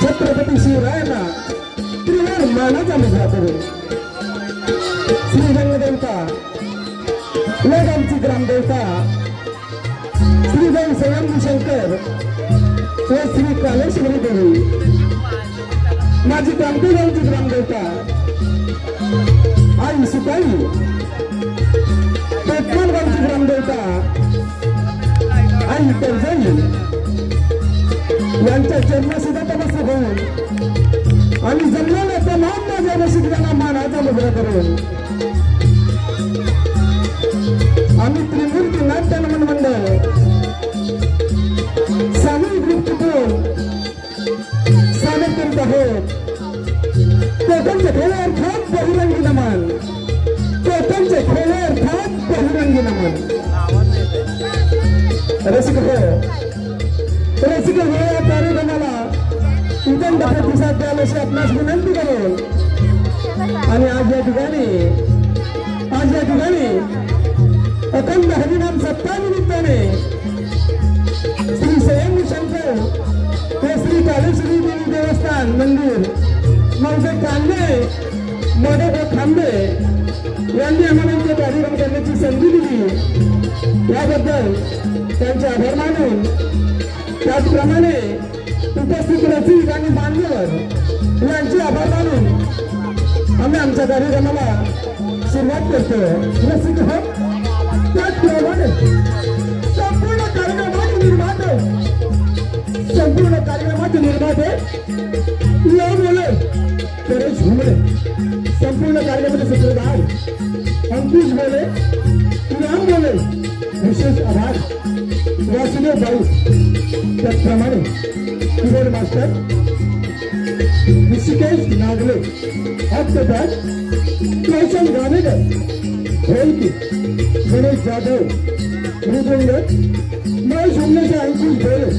छत्रपती शिवरायांना त्रिवार मानाचा मुजरा करून श्री रंगदेवता लगामची ग्रामदेवता श्री देव स्वयंभू शंकर व श्री कालेश्वरी देवी माझी क्रांतीगावची ग्रामदेवता आई सुताई पेटमालगावची ग्रामदेवता आई कर्जई यांच्या चरणासुद्धा तमस्तक होऊन आणि जन्माला तमाम माझ्या रसिकांना मानाचा मुजरा करून आम्ही त्रिमूर्ती नाट्य नमन मंडळ सामूहिक दृष्टिकोन सादर करीत आहोत। कोकणचे खेळ अर्थात बहुरंगी नमन, कोकणचे खेळ अर्थात बहुरंगी नमन। रसिक हो या कार्यक्रमाला उदंड प्रतिसाद द्याल अशी आपणास विनंती करून आणि आज या ठिकाणी अखंड हरिनाम सप्ताह निमित्ताने श्री स्वयंभू शंकर व श्री कालेश्वरी देवी देवस्थान मंदिर मौजे कांदे मोदक व खांबे यांनी आम्हाला इथे कार्यक्रम करण्याची संधी दिली याबद्दल त्यांचे आभार मानून त्याचप्रमाणे उपस्थित रसिक आणि मान्यवर यांचे आभार मानून आम्ही आमच्या कार्यक्रमाला सुरुवात करतो। रसिक हो त्याचप्रमाणे संपूर्ण कार्यक्रमाचे निर्माते लव बोले परेश घुमरे, संपूर्ण कार्यक्रमाचे सूत्रधार अंकुश बोले, राम बोले, विशेष आभार वासुदेव भाऊ, त्याचप्रमाणे कीबोर्ड मास्टर ऋषिकेश नागले, हस्तबॅग रोशन गाणेकर, ढोलकी गणेश जाधव, मृदंग महेश उमनेचे अंकुश बोले,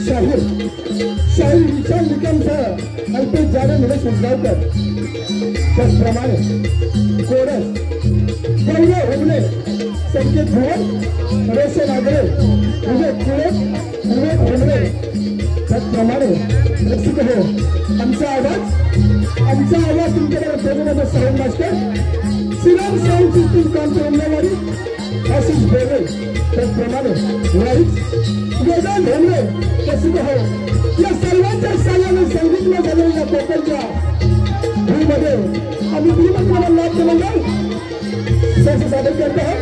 शाहीर विशाल निकमसह अल्पेश जाधव निलेश मुसगावकर, त्याचप्रमाणे कोरस गौरव हुमने, संकेत भवन, रोशन आगरे, विवेक हुमने, त्याचप्रमाणे रसिक हो आमचा आवाज तुमच्याकडे पोहोचवण्याचा sound master Shriram sound system कामचे उमेदवारी आशिष बोले, त्याचप्रमाणे लाईट्स वेदांत हेमरे। रसिक हो या सर्वांच्या साह्याने संगीतमय झालेल्या कोकणच्या भूमीमध्ये आम्ही श्रीमंत नाट्य मंडळ सादर करत आहोत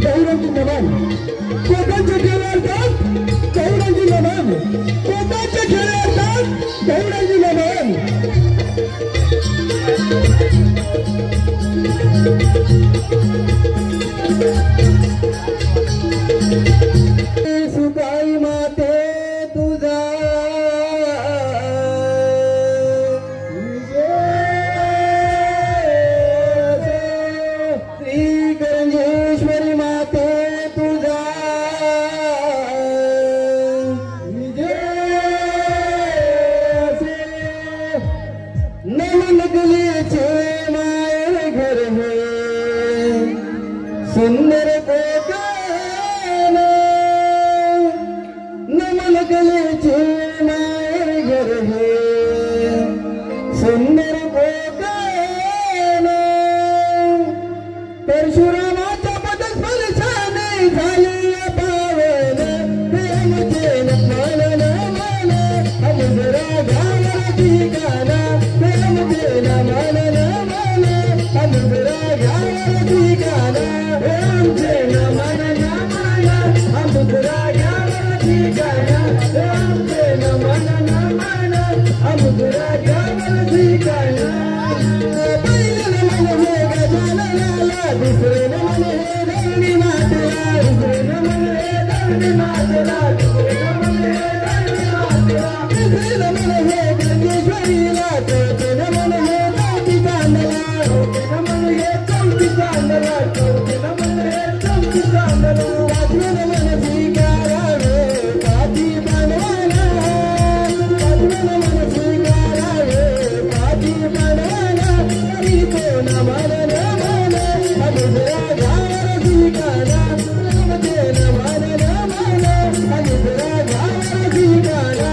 बहुरंगी नमन। कोकणचे खेळ अर्थात बहुरंगी नमन, कोकणचे खेळ अर्थात बहुरंगी नमन। सुताई माते तुझा श्री करंजेश्वरी माते तुझा नमन गलीचे माय घर है सुंदर कोकण, नमन गलीचे माय घर है सुंदर कोकण। परशुरामाच्या पदस्पर्शाने झाले पावन प्रेमचे नमन नमन, अमुजरा गावाला ठिकाणा प्रेमचे नमन नमन, अमुजरा गावाला ठिकाणा प्रेमचे नमन नमन, अमुजरा गावाला ठिकाणा प्रेमचे नमन नमन, अमुजरा गावाला ठिकाणा। पहिलं नमन हे गजाननाला, दुसरे नमन हे धरणी मातेला, दुसरे नमन हे धरणी मातेला, दुसरे नमन हे धरणी मातेला, तिसरे नमन हे गंगेश्वरीला, चौथे नमन हे चौथी चांदला, चौथे नमन हे चौथी चांदला, चौथे नमन हे चौथी चांदला, पाचवे नमन स्वीकारावे पाठी बनवाना, पाचवे नमन स्वीकारावे पाठी बनवाना, हरी तो नमन नमन, अमुजरा गावाला ठिकाणा प्रेमचे नमन नमन, अमुजरा गावाला ठिकाणा।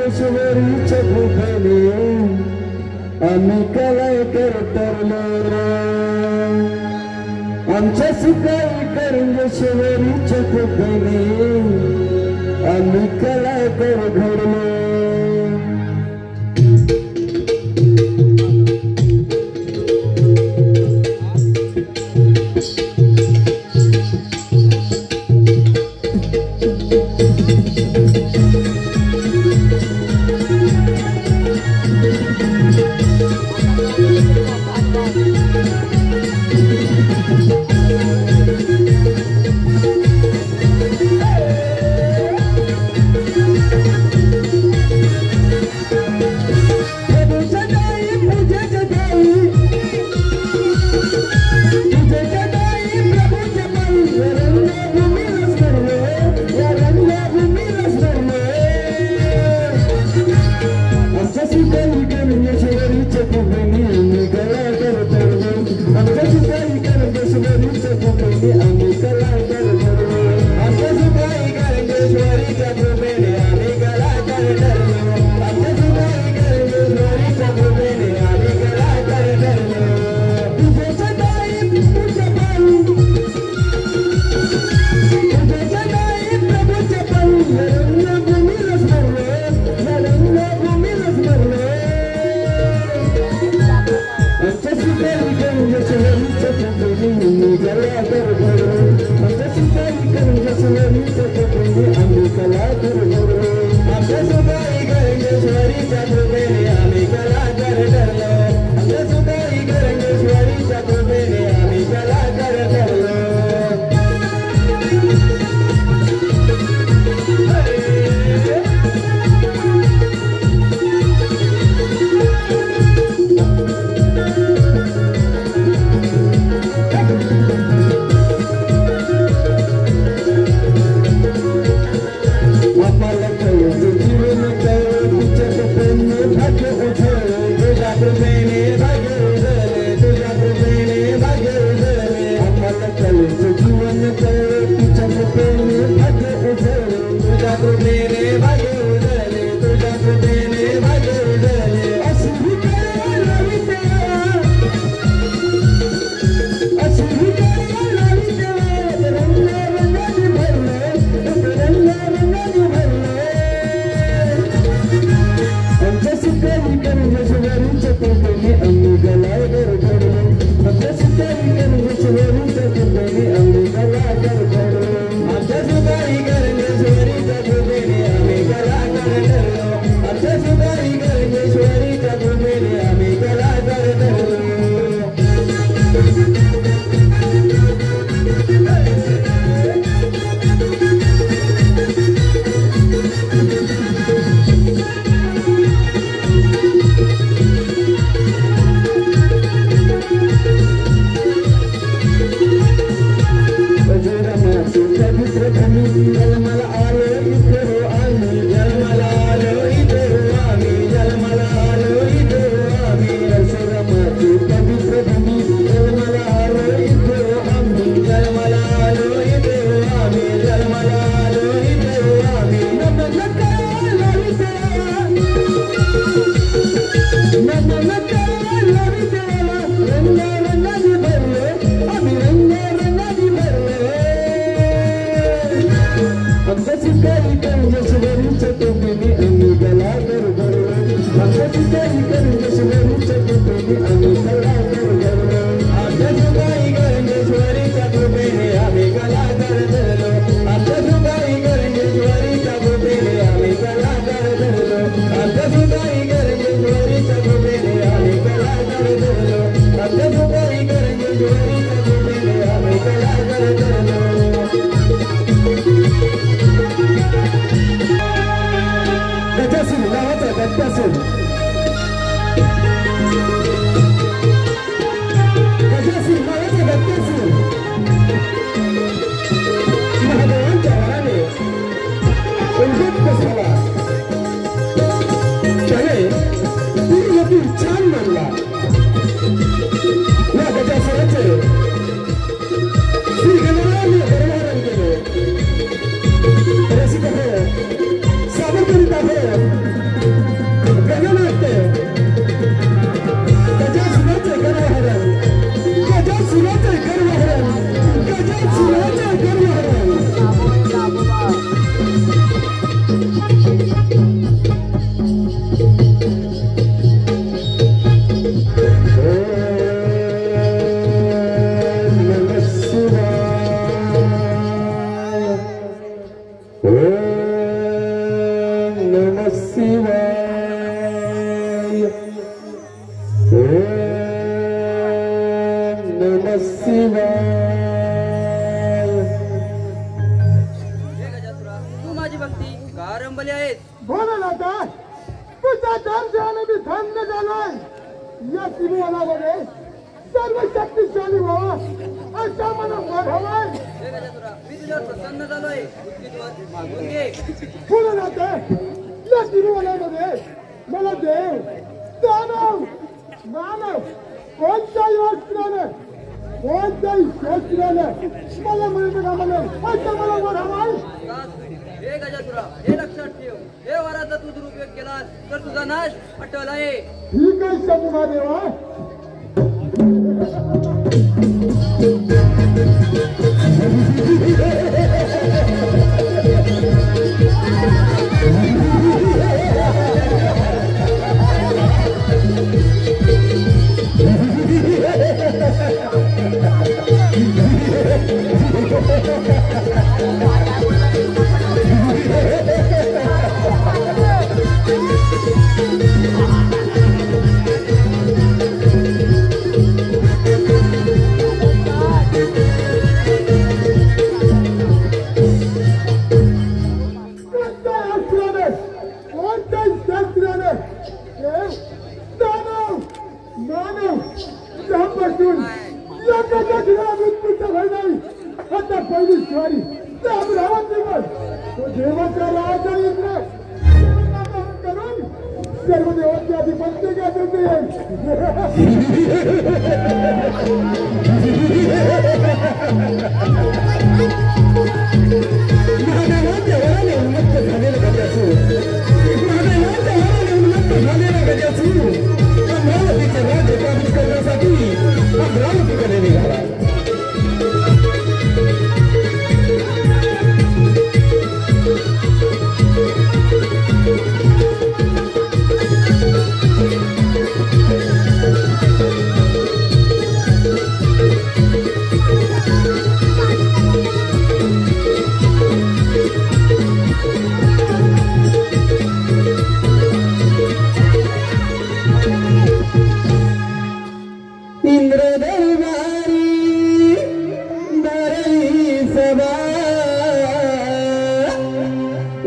ईश्वरीच्या कृपेने आम्ही कलाकार ठरलो आमच्या सुखाई करंगेश्वरीच्या कृपेने आम्ही कलाकार घडलो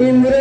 इंद्र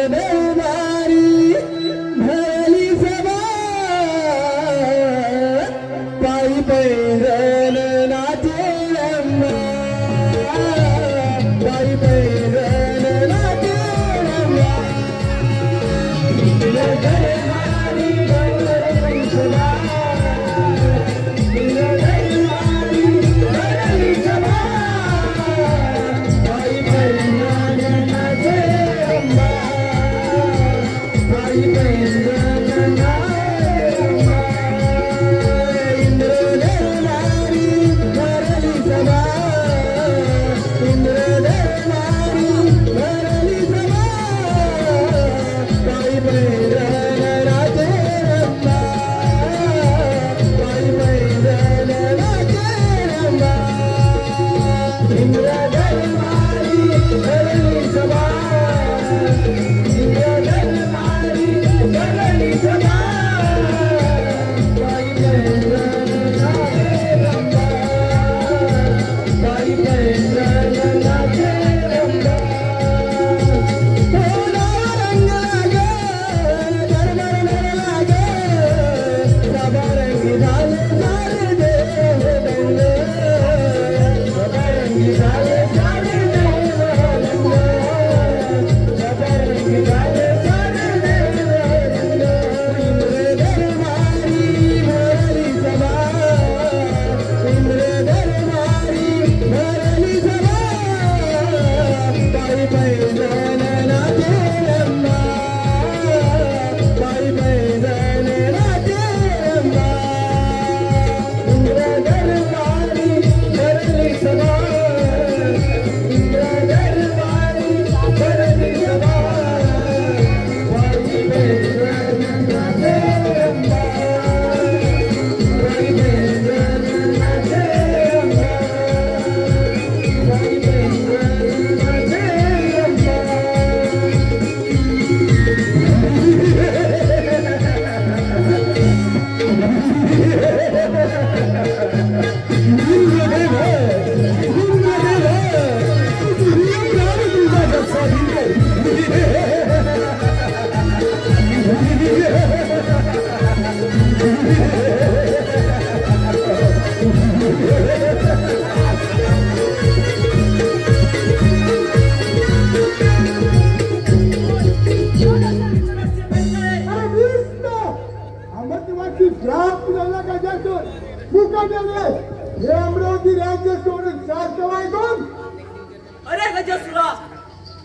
अरे गजसुरा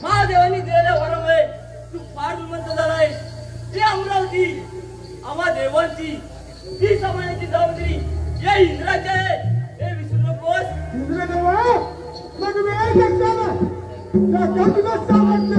महादेवानी दिलेल्या वरामुळे तू फार श्रीमंत झालाय. ही अमरावती आम्हा देवांची ही समाजाची जबाबदारी या इंद्राची आहे हे विसरू नकोस. इंद्रदेवा मग मी तुझं सामर्थ्य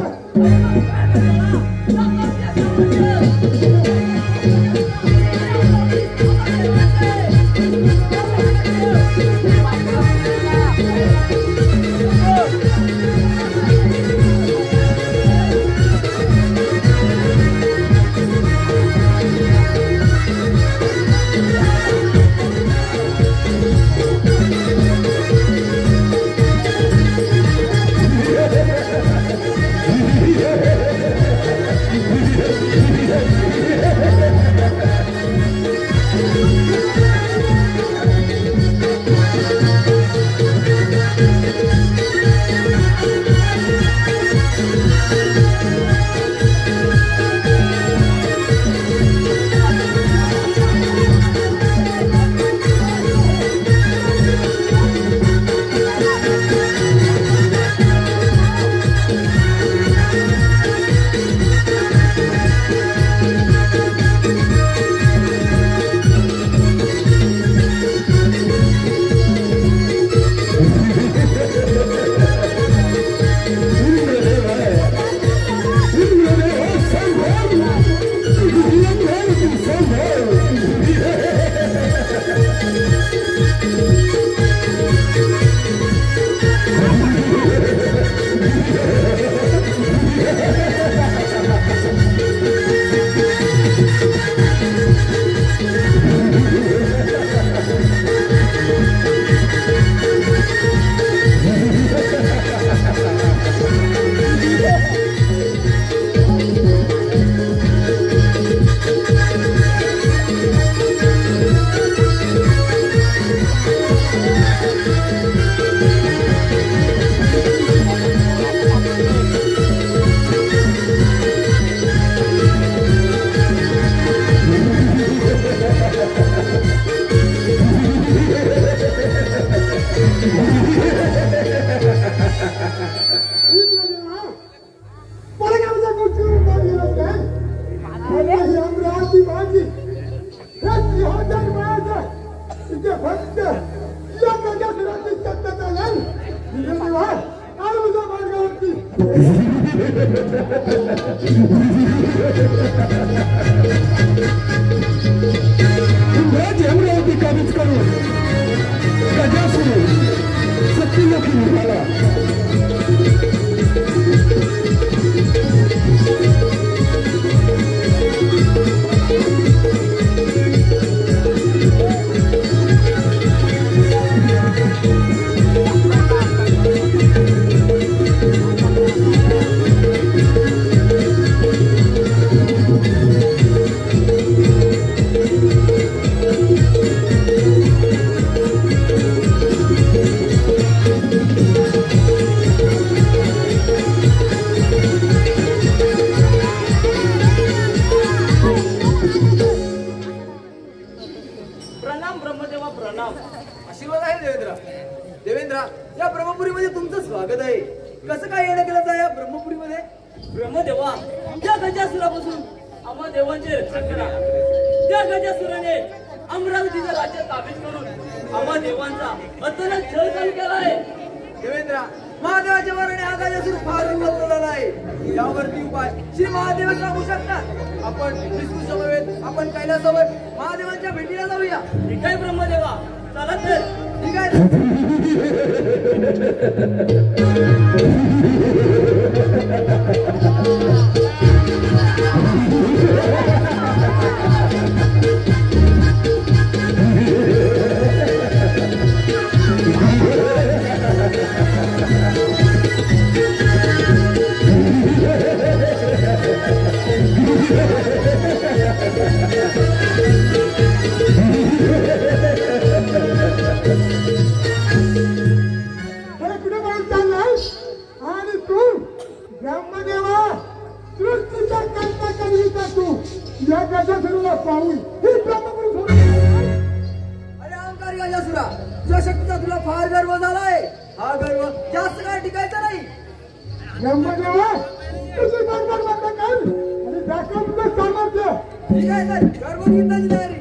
अमरावती काबीज करून गजासुर सत्यलोकी निघाला. आशीर्वाद आहे देवेंद्र. देवेंद्र, या ब्रह्मपुरीमध्ये तुमचं स्वागत आहे. कसं काय येणं केलं जा या ब्रह्मपुरीमध्ये? ब्रह्मदेवा त्या गजासुरापासून आम्हा देवांचे रक्षण करा. त्या गजासुराने अमरावतीचं राज्य ताब्यात करून आम्हा देवांचा अतोनात छळ चालू केला आहे. देवेंद्र, महादेवाच्या वराने हा गजासूर फार बदललेला आहे. यावरती उपाय श्री महादेव सांगू शकतात. आपण विष्णू समवेत आपण कैलासावर महादेवांच्या भेटीला जाऊया. ठीक आहे ब्रह्मदेवा, चला तर. ठीक आहे. तुझ्या शक्तीचा तुला फार गर्व झालाय. हा गर्व जास्त काय टिकायचा नाही. ब्रह्मदेवा तुझी बरोबर बंद कर आणि दाखव तुझं सामर्थ्य. ठीक आहे तर गर्व घेण्याची तयारी.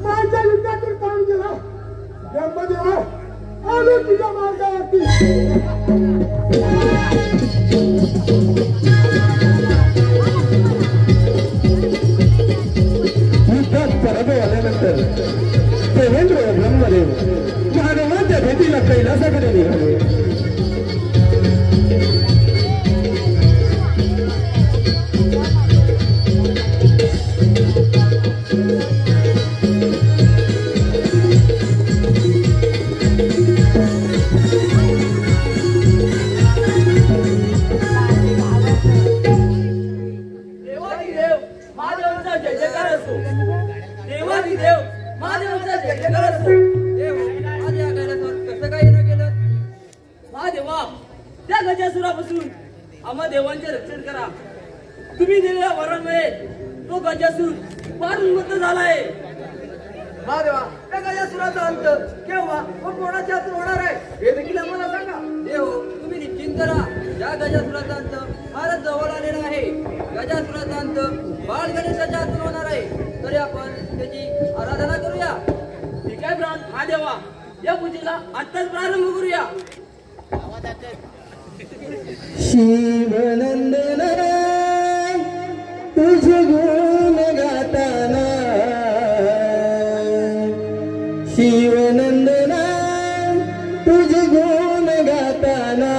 माझ्या युद्धातून पाहून गेला. ब्रह्मदेवा आलो तुझ्या मार्गावरती. युद्धात पराभव आल्यानंतर देवेंद्र ब्रह्मदेव महादेवाच्या भेटीला कैलासाकडे निघाले. त्या गजासुरापासून आम्हा देवांचे रक्षण करा. तुम्ही दिलेल्या वरामुळे तो गजासूर फार उन्मत्त झालाय. महादेवा त्या गजासुराचा अंत केव्हा व कोणाच्या हातून होणार आहे हे देखील आम्हाला सांगा. देव तुम्ही निश्चिंत राहा. या गजासुराचा अंत फारच जवळ आलेला आहे. गजासुराचा अंत बाळ गणेशाच्या हातून होणार आहे. तरी आपण त्याची आराधना करूया. ठीक आहे महादेवा, या पूजेला आत्ताच प्रारंभ करूया. शिवनंदना तुझे गुण गाताना, शिवनंदना तुझे गुण गाताना,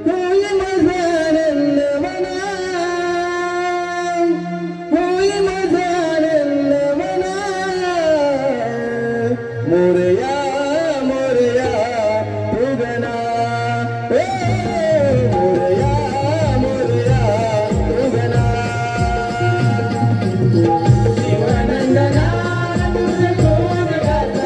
होय माझा आनंद मना, होय माझा आनंद मना. मोरया मोरया तुगना, मोरया मोरया तुगना. शिवनंदना तुझे गुण गाताना,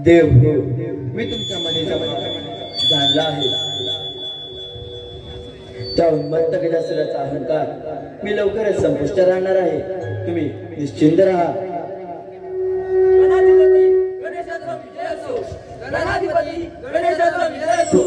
देव हो, मी तुमच्या मनीचा जाणला आहे. त्या उन्मत्त गजासुराचा अहंकार मी लवकरच संपुष्टात आणणार आहे. तुम्ही निश्चिंत राहा. गणाधिपती गणेशाचा विजय असो. गणाधिपती गणेशाचा विजय असो.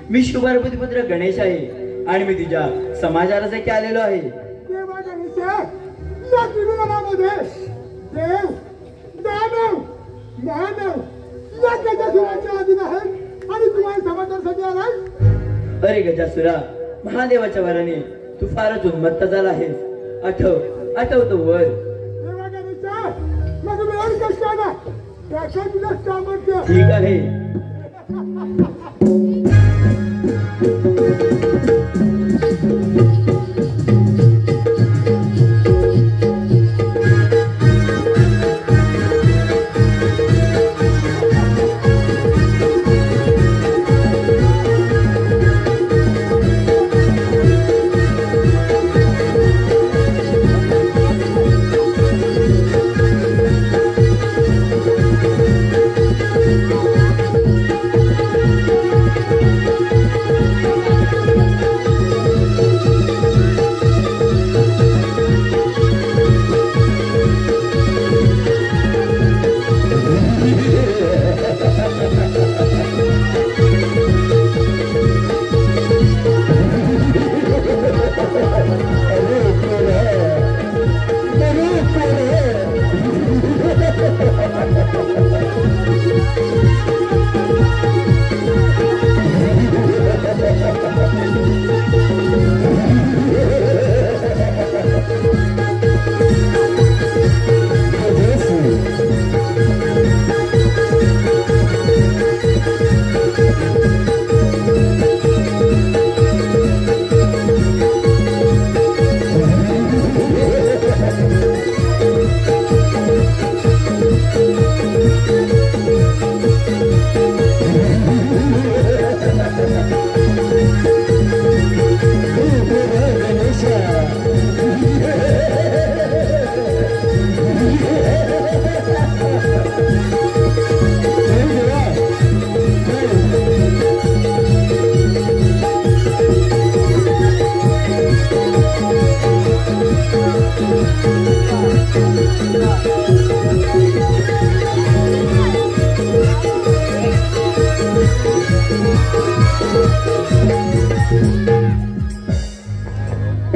मी शुभारपती पुत्र गणेश आहे आणि मी तुझ्या समाचारासाठी आलेलो आहे. देवा गणेश, या त्रिभुवनामध्ये देव, दानव, मानव या गजासुराच्या अधीन आहेत आणि तुम्हाला समाचारासाठी आलाय. अरे गजासुरा, महादेवाच्या वराने तू फारच उन्मत्त झाला आहेस. आठवतो वर. देवा गणेश, मग वेळ कशाला त्याचं तुझं सामर्थ्य. ठीक आहे.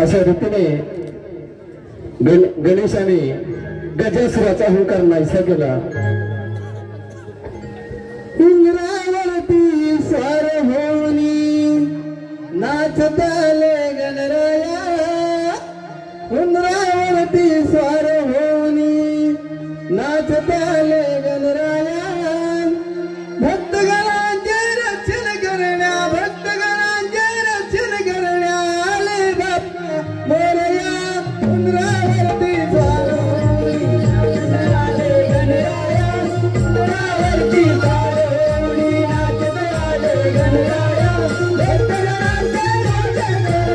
अशा रीतीने गणेशाने गजासुराचा अहंकार नाहीसा केला. इंद्रावरती स्वार होनी नाचताले गणराया. इंद्रावरती स्वार होनी नाचताले गणराया. भक्तगणांचे रक्षण करण्या, भक्तगणांचे रक्षण करण्या आले बाप्पा मोरया. इंद्रावरती स्वार होनी नाचताले गणराया. इंद्रावरती स्वार होनी नाचताले गणराया. भक्तगणांचे रक्षण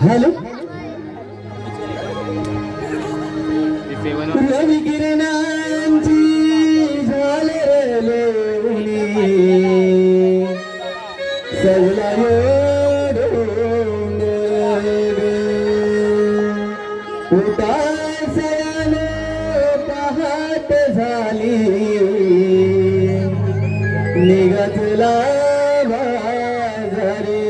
हॅलो रवी किरणांची झाले सजला उतासयाने पहाट झाली निघतला बाजारी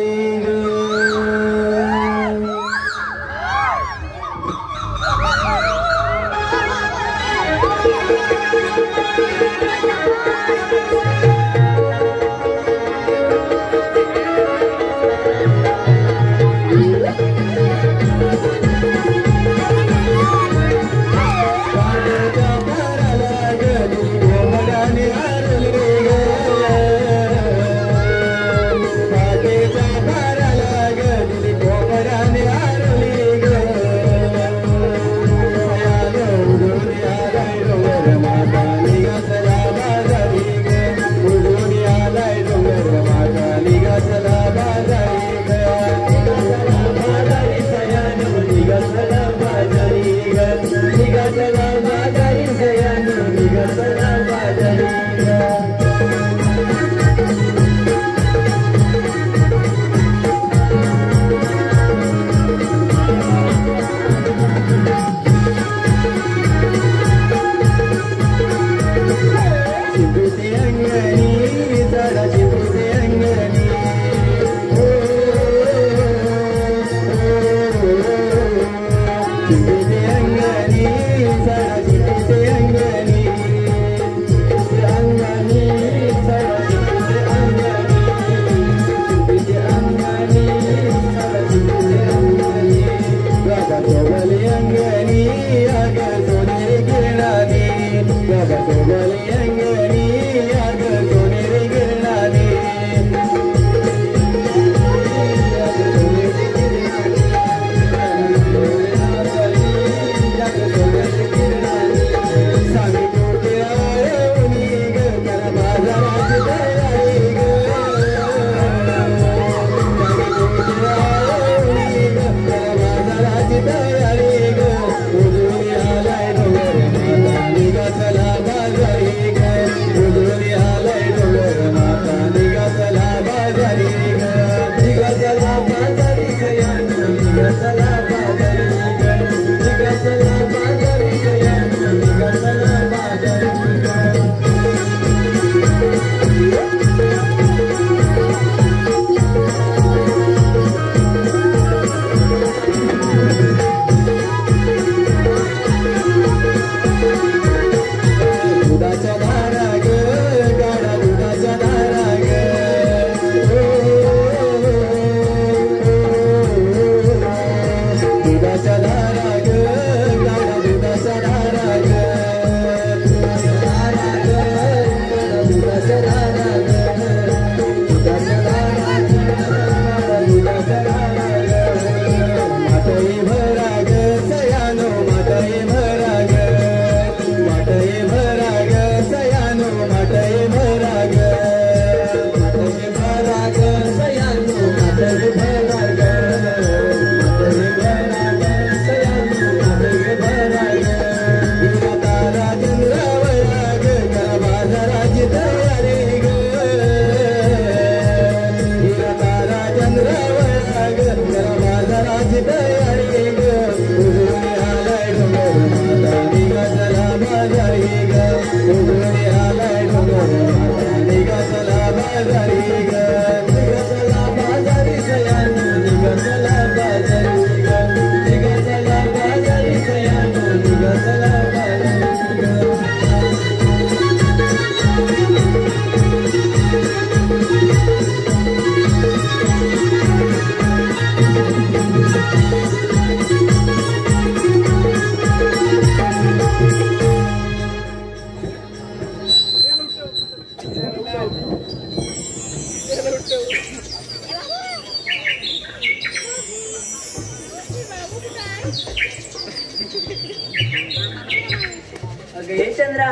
अगं हे चंद्रा,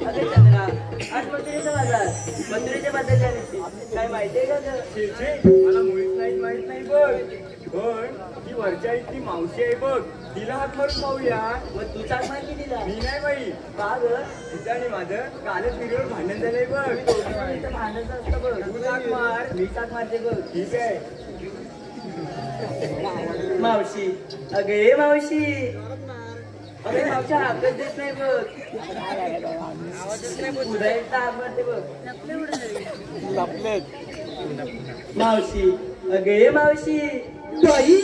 अगं चंद्रा, आज मथुरेचा बाजार, मथुरेच्या बाजारच्या दिवशी काय माहितीये का गं? मला मुळीच माहित नाही बघ. पण ती वरच्या इथली मावशी आहे बघ, तिला हात मारून पाहूया. मग तू चाक माहिती दिला मी नाही बाई, का गं? तिचं आणि माझं कालच व्हिडिओवर भांडण झालंय बघ. इथं भांडायचं असतं बघ. तू चाक मार. मी चाक मारते बघ. ठीक आहे. मावशी, अगं हे मावशी, अगं मावशी हाकच देत नाही बघ. उद्या एकटा हाक मारते बघ. मावशी, अगं हे मावशी, बाई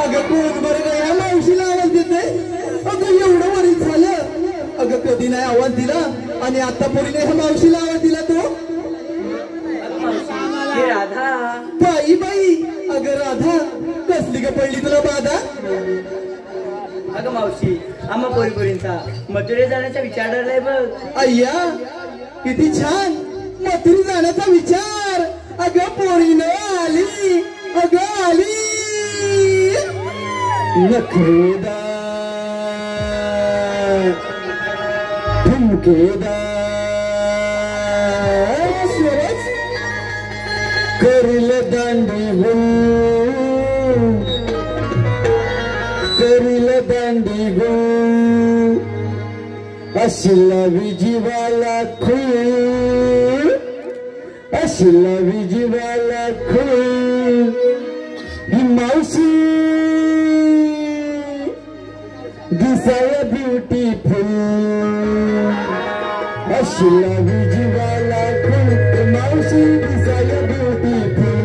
अगं कोण बरं का या मावशीला आवाज देते? अगं एवढं वरील झालं, अगं कधी नाही आवाज दिला आणि आता पोरीने ह्या मावशीला आवाज दिला तो. हे राधा. बाई बाई अगं राधा कसली ग पडली तुला बाधा? अगं मावशी, आम्हा पोरीपोरींचा मथुरे जाण्याचा विचार धरलाय बघ. अय्या किती छान, मथुरी जाण्याचा विचार. अगं पोरीनं आली, अगं आली. नखरेदार ठुमकेदार स्वरच करील दांडी गो, करील दांडी गो. अशिला विजीवाला खूळ, अशिला विजीवाला खूळ. ही मावशी दिसाया ब्युटीफुल. अशिला विजीवाला खूळ, मावशी दिसाया ब्युटीफुल.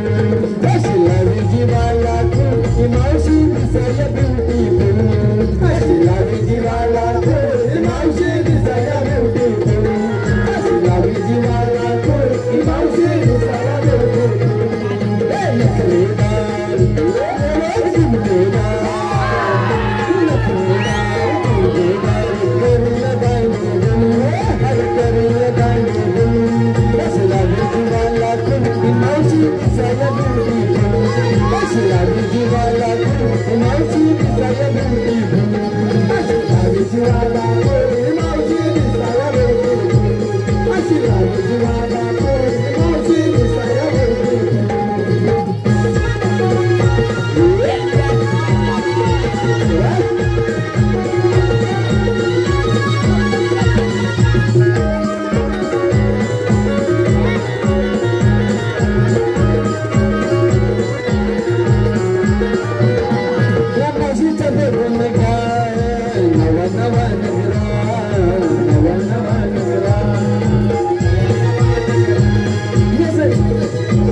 अशिला विजीवाला खूळ, मावशी दिसाया ब्युटीफुल. अशिला विजीवाला खूळ, मावशी दिसाया ब्युटीफुल. अशिला विजीवाला खूळ, मावशी दिसाया ब्युटीफुल. नखरेदार झुमकेदार, नखरेदार झुमकेदार. करील दांडी गो, हर करील दांडी गो. अशिला विजीवाला खूळ, मावशी दिसाया ब्युटीफुल. अशिला विजीवाला खूळ, मावशी दिसाया ब्युटीफुल. अशिला विजीवाला खूळ, मावशी दिसाया ब्युटीफुल. अशिला विजीवाला खूळ, मावशी दिसाया ब्युटीफुल. या मावशीचं बघून काय नवा नवा नजरा, नवा नवा नजरा.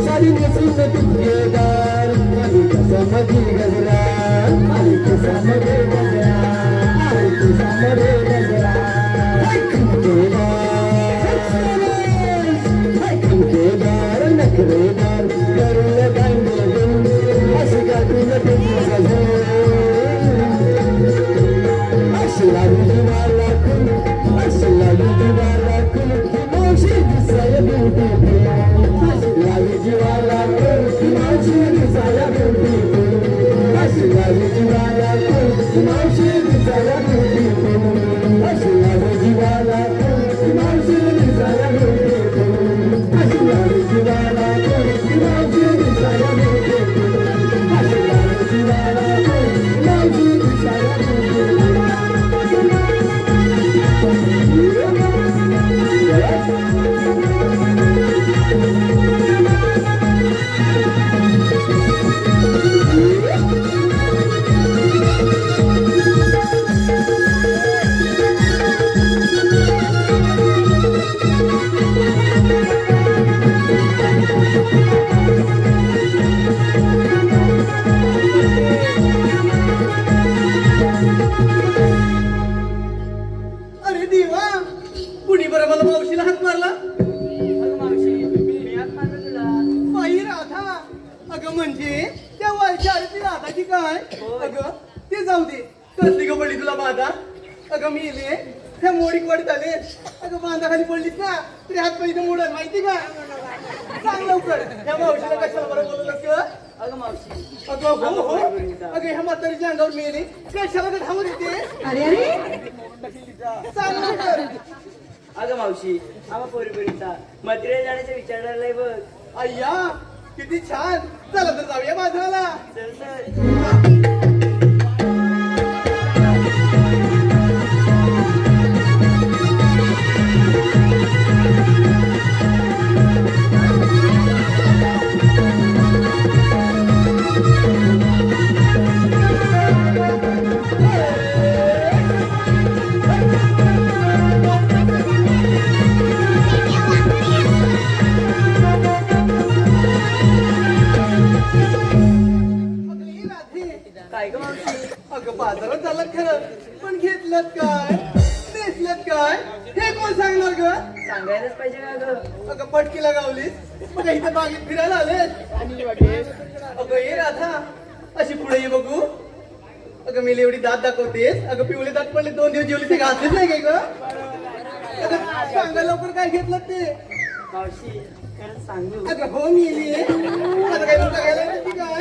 साडी नेसून तुझेदार, आली केसामध्ये गजरा, आली केसामध्ये गजरा, आली केसामध्ये गजरा. खमकेदार नखरेदार करील दांडी गो, अशी गाठून तुझं घर. अशिला विजीवाला खूळ, अशिला विजीवाला खूळ, मावशी दिसाया ब्युटीफुल. अशिला विजीवाला खूळ, मावशी दिसाया ब्युटीफुल. अशिला विजीवाला खूळ, मावशी दिसाया ब्युटीफुल. अशिला विजीवाला खूळ, मावशी दिसाया ब्युटीफुल. अशिला विजीवाला खूळ, मावशी दिसाया ब्युटीफुल. अशिला विजीवाला खूळ, मावशी दिसाया ब्युटीफुल. होय. अगं ते जाऊ दे. कसली ग पडली तुला बाधा? अगं मी येले त्या मोडीक वाढत आले. अगं बांधा खाली पडलीस ना तरी हात पाहिजे मोडल माहिती का? सांग लवकर ह्या मावशीला कशाला बरं बोलवलं ग? अगं मावशी, अगं हो हो. अगं ह्या म्हातारीच्या अंगावर मी येणे कशाला तर धावून येते? अरे अरे सांग लवकर. अगं मावशी, आम्हा पोरीपोरीचा मथुरेला जाण्याचा विचारायला बघ. अय्या किती छान. चला तर जाऊया बाजाराला. चल तर. अगं ही राधी. काय ग मावशी? अगं बाजारात झालं खरं पण घेतलं काय नेसलं काय हे कोण सांगणार ग? सांगायलाच पाहिजे का ग? अगं पटकीला गावलीस मग इथं बागेत फिरायला आलेस. अगं ये राधा अशी पुढे ये बघू. अगं मी एवढी दात दाखवतेस. अगं पिवळे दात पडले 2 दिवस जेवले ते घातलेच नाही काय ग? अगं सांगा लवकर काय घेतलं ते? मावशी, खरंच सांगू. अगं हो मी येली आता काय तुला घ्यायला येते काय?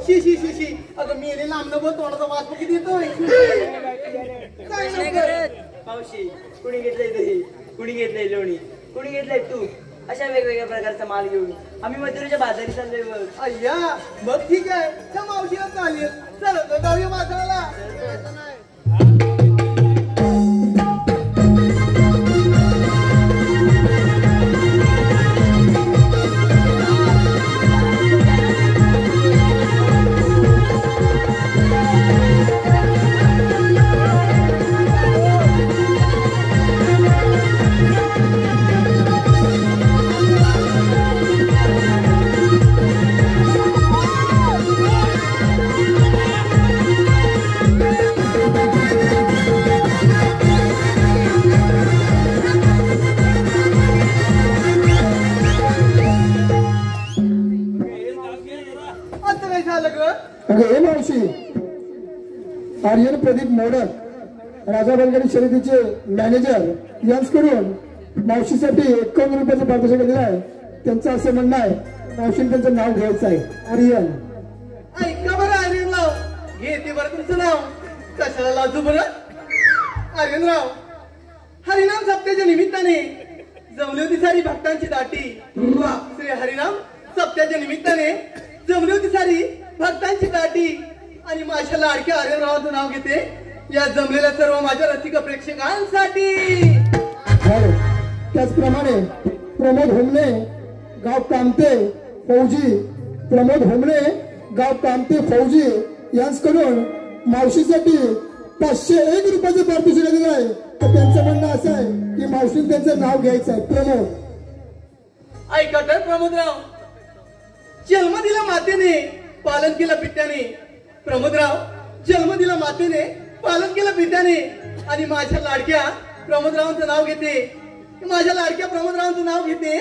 शी शी शी शी. अगं मी येली लांब बोल तोंडाचा वास बघ किती येतोय. सांग लवकर. मावशी, कुणी घेतलंय दही, कुणी घेतलंय लोणी, कुणी घेतलंय तू, अशा वेगवेगळ्या प्रकारचा माल घेऊन आम्ही मथुरेच्या बाजारी चाललोय बघ. अय्या मग ठीक आहे त्या मावशीला चालेल. चला तर जाऊया बाजाराला. आता काय झालं ग? अगं हे मावशी, आर्यन प्रदीप मोडक राजा बैलगाडी शर्यतीचे मॅनेजर यांच्याकडून मावशीसाठी 51 रुपयाचं पारितोषिक दिलं आहे. त्यांचं असं म्हणणं आहे मावशीने त्यांचं नाव घ्यायचं आहे आर्यन. ऐका बरं आर्यनराव घेते बरं तुमचं नाव. कशाला लाजू बरं? आर्यनराव हरिनाम सप्त्याच्या निमित्ताने जमली होती सारी भक्तांची दाटी. श्री हरिनाम सप्त्याच्या निमित्ताने जमली होती सारी भक्तांची दाटी आणि माझ्या लाडक्या आर्यनरावांचं नाव घेते या जमलेल्या सर्व माझ्या रसिक प्रेक्षकांसाठी. त्याचप्रमाणे प्रमोद होमणे गाव कामते फौजी, प्रमोद होमणे गाव कामते फौजी यांच्याकडून मावशीसाठी 501 रुपयाचं पारितोषिक दिलं आहे. तर त्यांचं म्हणणं असं आहे की मावशीने त्यांचं नाव घ्यायचं आहे प्रमोद. ऐका तर प्रमोदराव, जन्म दिला मातेने पालन केलं पित्याने. प्रमोदराव जन्म दिला मातेने पालन केलं पित्याने आणि माझ्या लाडक्या प्रमोदरावांचं नाव घेते. माझ्या लाडक्या प्रमोदरावांचं नाव घेते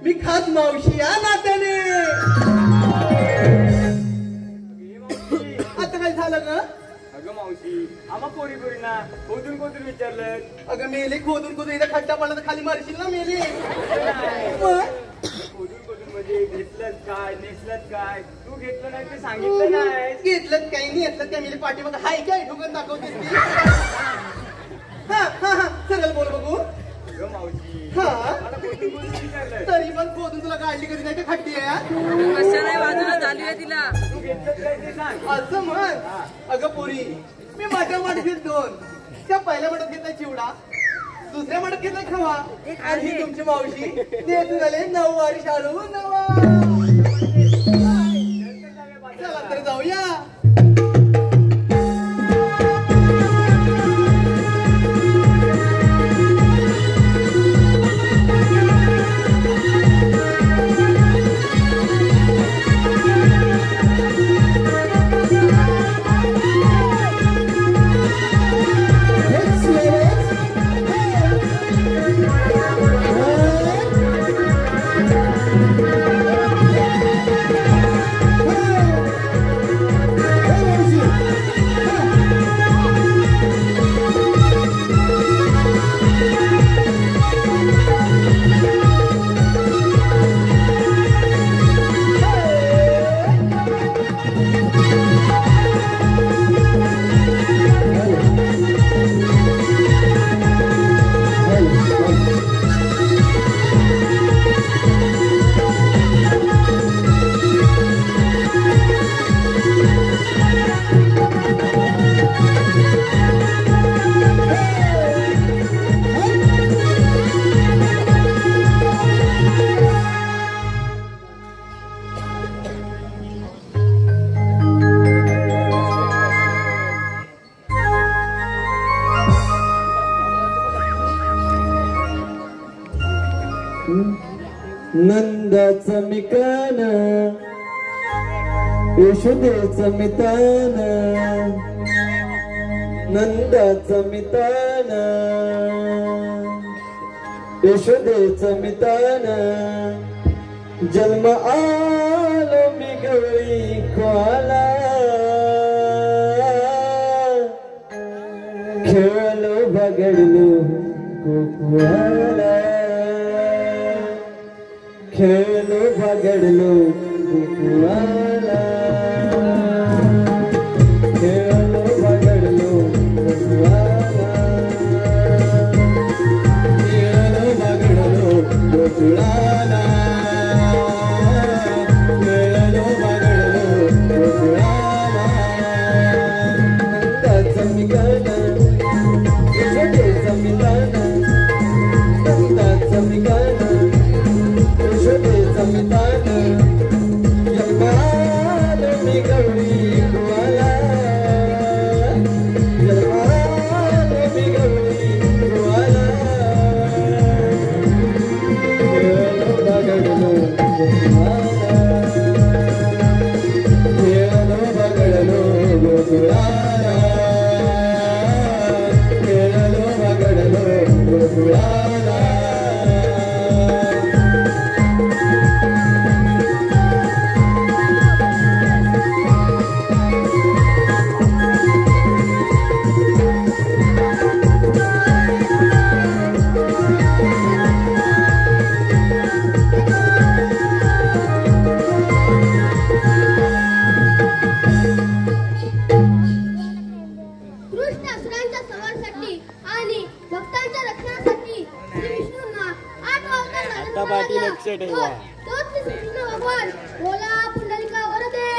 मी खास मावशी या नात्याने. आता काय झालं ग? अगं मावशी, आम्हा पोरी पोरीना खोदून खोदून विचारलं. अगं मेले खोदून खोदून इथं खड्डा पडला तर खाली मारशील ना मेले. खोदून खोदून म्हणजे घेतलं काय, नेसलं काय, तू घेतलं नाही ते सांगितलं नाही. घेतलं काही नाही घेतलं त्या मेले पाठी बघ हाय काय ठोकन दाखवतेस ती. हा हा हा सरळ बोल बघू. अगं मावशी, हा मला खोदून खोदून विचारलं. तरी पण खोदून तुला काढली कधी नाही का खड्डी आहे? कशाला बाजूला झाली आहे तिला. तू घेतलं काय ते सांग. असं म्हण. अगं पोरी मी माझ्या मठात घेत 2. त्या पहिल्या मठात घेतला चिवडा, दुसऱ्या मठात घेतला खवा आणि ही तुमची मावशी देत झाले 9 वारी शाळू 9. चला तर जाऊया. Hey! नंदाचं मिकान यशोदेचं मितान नंदाचं मितान यशोदेचं मितान जन्म आलो मी गवळी कोला खेळलो बगडलो कोकुआला खेळलो बगडलो कोकुआला खेळलो बगडलो कोकुआला खेळलो बगडलो कोकुआला खेळलो बगडलो कोकुआला नंदाचं मिकान यशोदेचं मितान नंदाचं मिकान यशोदेचं मितान जन्मालो मी गवळी कुवाला जन्मालो मी गवळी कुवाला खेळलो बगडलो गोकुळाला खेळलो बगडलो गोकुळाला खेळलो बगडलो गोकुळाला कृष्ण असुरांच्या संहारासाठी आणि भक्तांच्या रक्षणासाठी श्री विष्णूंना 8 अवतार धारण करावा. तोच श्री कृष्ण भगवान बोला पुंडलिका वरदे.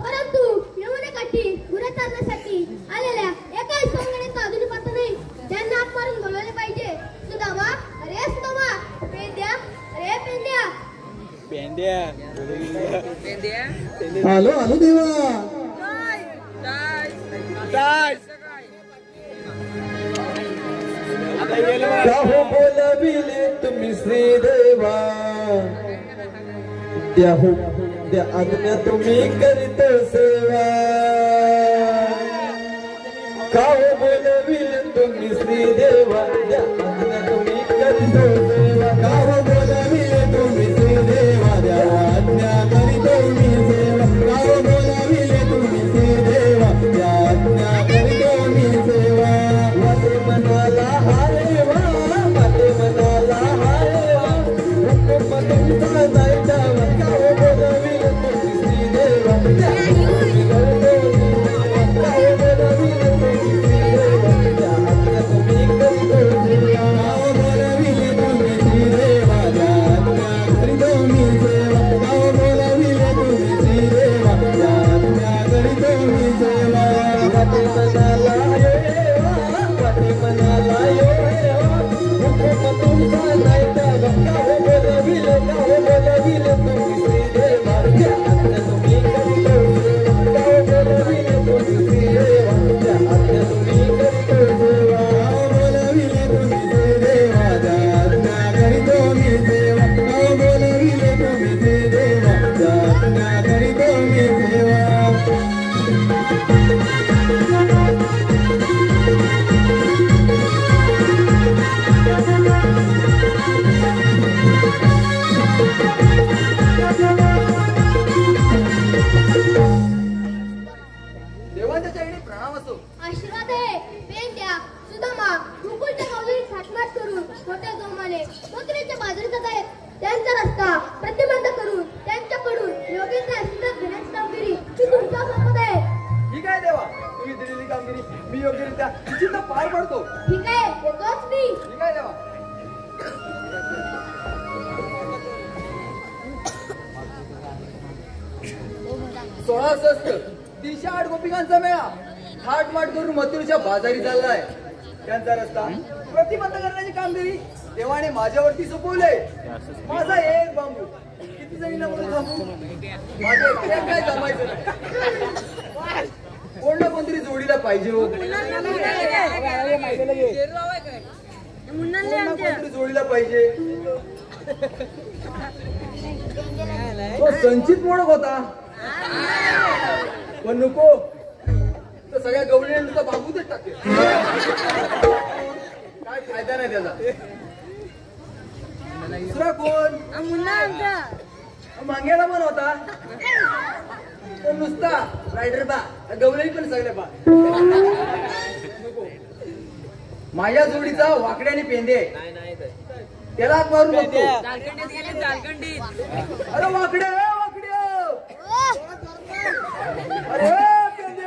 परंतु यमुनेकाठी गुरे चालण्यासाठी आलेल्या एकाही सोंगण्याचा अजूनही पत्ता नाही. त्यांना हात मारून बोलवले पाहिजे. सुदामा, अरे सुदामा, पेंद्या, अरे पेंद्या. आलो आलो देवा. काहो बोलविले तुम्ही श्रीदेवा द्याहो द्या आज्ञा तुम्ही करीत सेवा काहो बोलविले तुम्ही श्रीदेवा द्या आज्ञा तुम्ही करीत सेवा काहो बोलविले तुम्ही श्रीदेवा द्या आज्ञा करीत मी सेवा काहो बोलविले तुम्ही श्रीदेवा द्या आज्ञा करीत मी सेवा वाटे मनाला हारेवा वाटे मनाला हारेवा हुकुम तुमचा जायचा काहो बोलविले तुम्ही श्रीदेवा द्या आज्ञा काहो बोलविले तुम्ही श्रीदेवा द्या आज्ञा तुम्ही करीत सेवा काहो बोलविले तुम्ही श्रीदेवा द्या आज्ञा करीत मी सेवा काहो बोलविले तुम्ही श्रीदेवा द्या आज्ञा करीत मी सेवा वाटे मनाला वाटे मनाला हुकुम तुमचा जायचा काहो बोलविले तुम्ही श्रीदेवा द्या आज्ञा तुम्ही करीत सेवा काहो बोलविले तुम्ही श्रीदेवा द्या आज्ञा तुम्ही करीत सेवा काहो बोलविले तुम्ही श्रीदेवा द्या आज्ञा करीत मी सेवा काहो बोलविले तुम्ही श्रीदेवा द्या आज्ञा करीत मी सेवा देवांच्या चरणी प्रणाम असो. आशीर्वाद आहे. पेंद्या, सुदामा, मुकुलच्या माऊलीने थाटमाट करून छोट्या जोमाने बकरीच्या बाजूला जात आहेत. त्यांचा रस्ता प्रतिबंध करून त्यांच्याकडून योग्य आशीर्वाद घेण्याची कामगिरी ही तुमच्या सोबत आहे. ठीक आहे देवा, तुम्ही दिलेली कामगिरी मी योग्यरित्या निश्चित पार पडतो. ठीक आहे, येतोच मी. ठीक आहे देवा. सोळा सहस्त्र 308 गोपिकांचा मेळा थाटमाट करून मथुरेच्या बाजारी चाललाय. त्यांचा रस्ता प्रतिबंध करण्याची कामगिरी देवाने माझ्यावरती सोपवले. माझा एक बांबू किती जणींना म्हणून थांबू माझ्या एकट्यात काय जमायचं नाही. कोण ना कोणतरी जोडीला पाहिजे हो. मुन्नाले आमच्या कोणतरी जोडीला पाहिजे. तो संचित मोडक होता पण नको तर सगळ्या गवळीने नुसतं बाबूतच टाकेल. काय फायदा नाही त्याचा. दुसरा कोण मुन्ना आमच्या मांग्याला पण होता तो नुसता रायडर बा गवळी पण सगळ्या बा. नको. माझ्या जोडीचा वाकडे आणि पेंदे त्याला हात मारून बघतो. झारखंडीत गेले झारखंडीत. अरे वाकडे वाकडे अरे पेंदे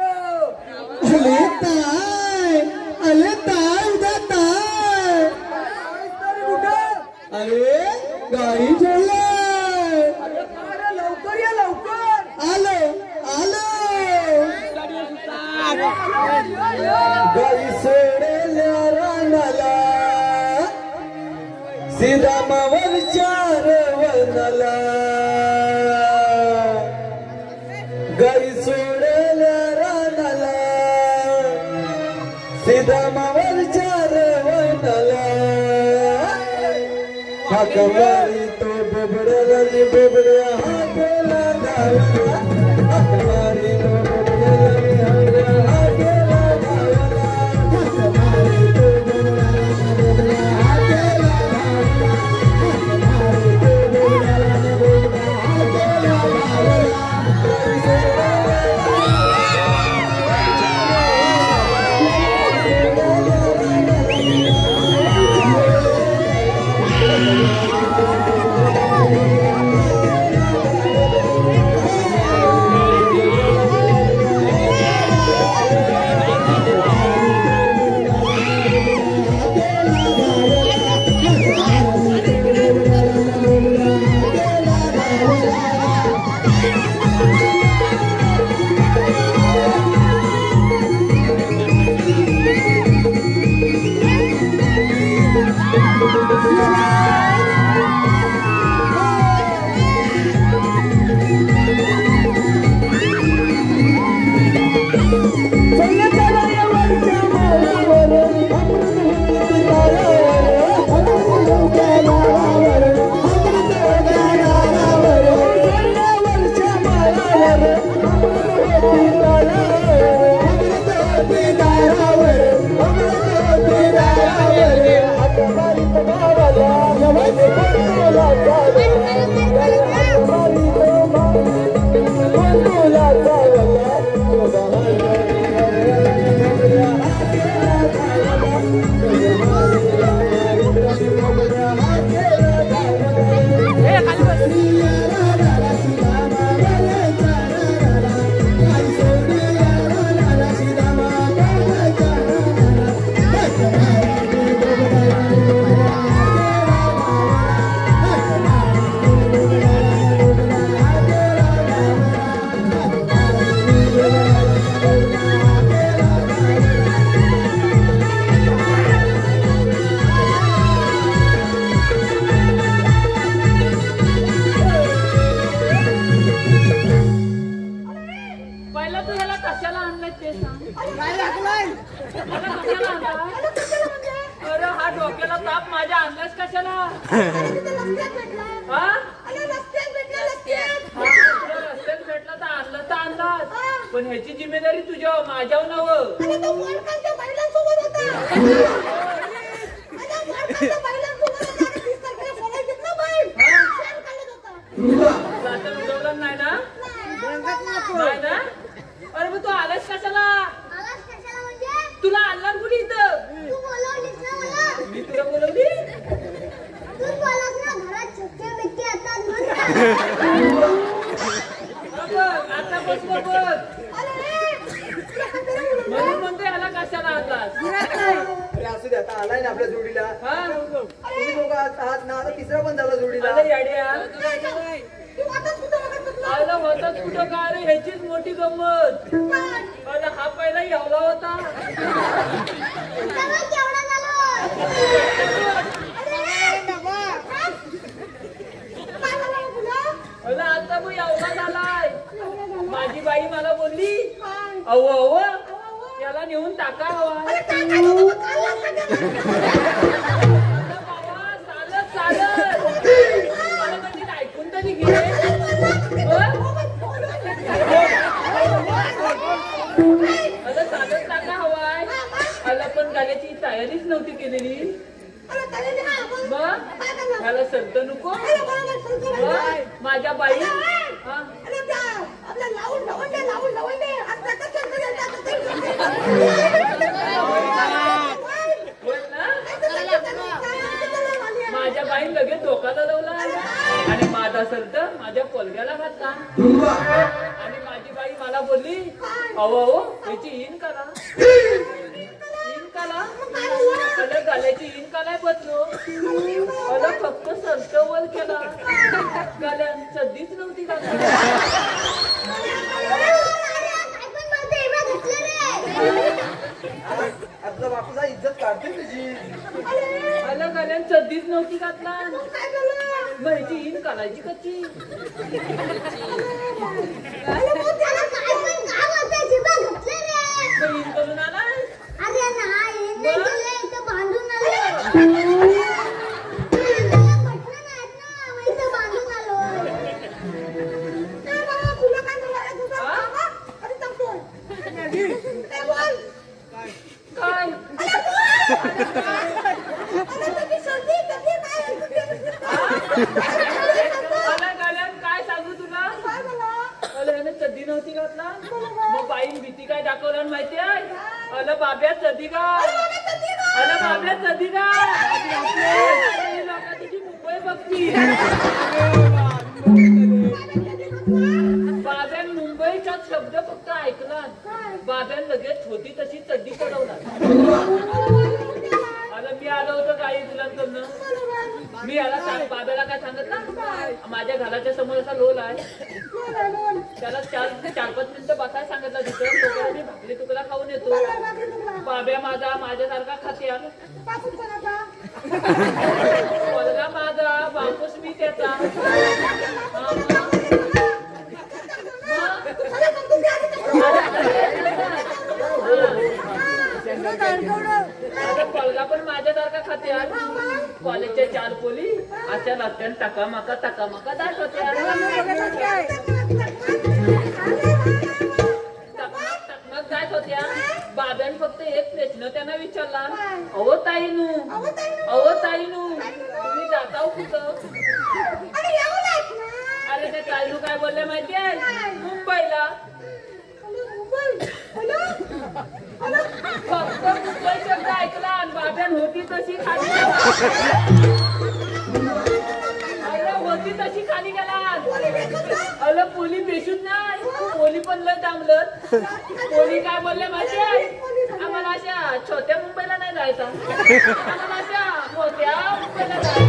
आले ताय आले ताय उद्या ताय कुठं अरे गाडी जोडलाय. अरे लवकर या लवकर. आलो आलो गाई सोडल्या रानाला सीधा मावर चार वनाला. गाई सोडल्या रानाला सीधा मावर चार वनाला. हाक मारी तो बोबड्याला नि बोबड्या हाकेला धावला. हाक मारी तो बोबड्याला नि हाकेला धावला. हाक मारी तो बोबड्याला नि बोबड्या हाकेला धावला. हाक मारी तो बोबड्याला नि बोबड्या हाकेला धावला. पण ह्याची जिम्मेदारी तुझ्या माझ्यावर नव. नाही ना नाही ना. अरे मग तू आलास कशाला. तुला आणला कुठे इथं. मी तुला बोलवली. आता बस बघ म्हणून म्हणते याला कशाला आणलास. असू दे आता आलाय ना आपल्या जोडीला. तुम्ही दोघं आहात ना आता तिसरा पण झाला जोडीला. आलं होताच कुठं का रे. ह्याचीच मोठी गंमत. अरे हा पहिला एवढा होता. आता मग एवढा झालाय. माझी बाई मला बोलली अव अव याला नेऊन टाका हवा. त्याला संत नको होय, माझ्या बाई हा होय ना माझ्या बाई लगेच धोका लावला आणि माझा संत माझ्या पोलग्याला घातला आणि माझी बाई मला बोलली अहो याची इन करा गाल्याची इन कालाय बदलो मला फक्त संत वर केला गाल्या सध्याच नव्हती का आपला बापूचा इज्जत काढते तुझी मला गाल्यान सध्याच नव्हती घातला माझी इन कालायची कच्ची इन करून आला काय सांगू तुला सदी नव्हती घातला मग बाईन भीती काय दाखवलं माहिती आहे अल बाब्यात सदी का अल बाब्यात सदी का लोक तुझी मुंबई बघती बाब्यान मुंबईचा शब्द फक्त ऐकला बाब्यान लगेच होती तशी चड्डी पडवला मी आलो होतो काही तुला करणं मी याला बाब्याला काय सांगितलं माझ्या घराच्या समोर असा लोल आहे त्याला 4-5 मिनिटं बसायला सांगितलं तिथं मी भाकरी तुकडा खाऊन येतो बाब्या माझ्यासारखा खाते मुलगा माझा बापूस मी त्याचा पलगा पण माझ्यासारखा खाते कॉलेजच्या 4 पोली अशा लागत्या टकामका दाखवत्या टकमक जात होत्या बाब्यान फक्त एक प्रश्न त्यांना विचारला अहो ताईनू तुम्ही जाताव कुठं अरे ते ताईनू काय बोलले माहितीये मुंबईला फक्त मुंबई शब्द ऐकला आणि बाब्यान होती तशी खाली होती तशी खाली गेला पोली बेशूत नाही पोली पण लय दामलत पोली काय बोलले माहिती आहे आम्हाला अशा छोट्या मुंबईला नाही जायचा आम्हाला अशा मोठ्या मुंबईला जायचं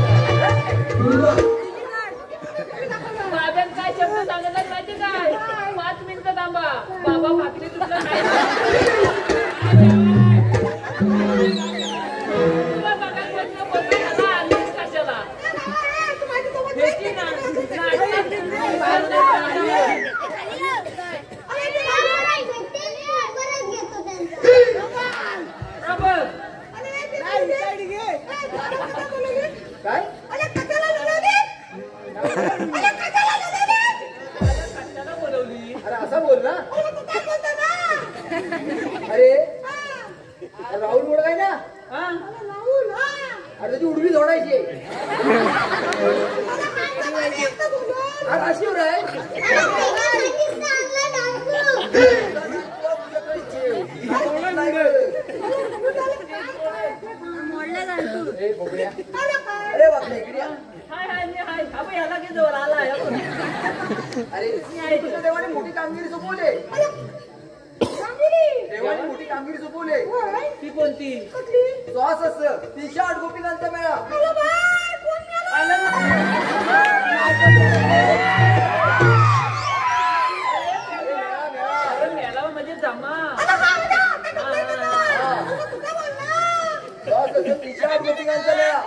बाब्यान काय शब्द सांगितलं माहिती काय 5 मिनिटं थांबा बाबा भाकरी तुला नाही कशाला काय बोलवली अरे असा बोल ना अरे राहुल बोल काय ना अरे तुझी उडवी जोडायची अशी आहे अरे बापरे इकडे हाय याला की जोर आला अरे तुझ्या देवाने मोठी कामगिरी सोपवले देवाने मोठी कामगिरी सोपवले ती कोणती श्वास असं 308 गोपिकांचा मेळा मेळावा म्हणजे जमा श्वास असं 308 गोपिकांचा मेळा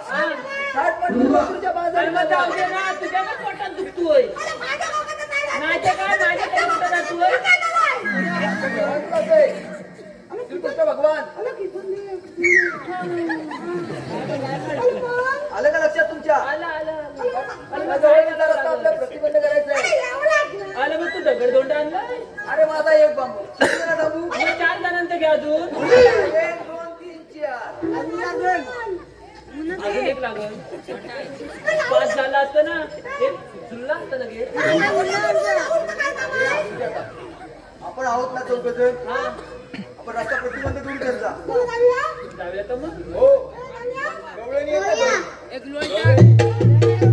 60 बाजारात तुझ्या ना पोटात दुखतोय नाही काय माझ्या पोटात जातोय श्रीकृष्ण भगवान आलं का लक्षात तुमच्या रस्ता आपला प्रतिबंध करायचा आहे आलं मग तू दगडधोंड आणलाय अरे माझा एक बांबू थांबू 4 जणांचं घ्या अजून 1 2 3 4 अजून एक लागल. पास झाला असतं ना हे जुळलं असतं लगेच. आपण आहोत ना चौकजण. हा आपण रस्ता प्रतिबंध दूर करत जा. जाऊया तर मग. हो गवळणी येतात. एक लोटा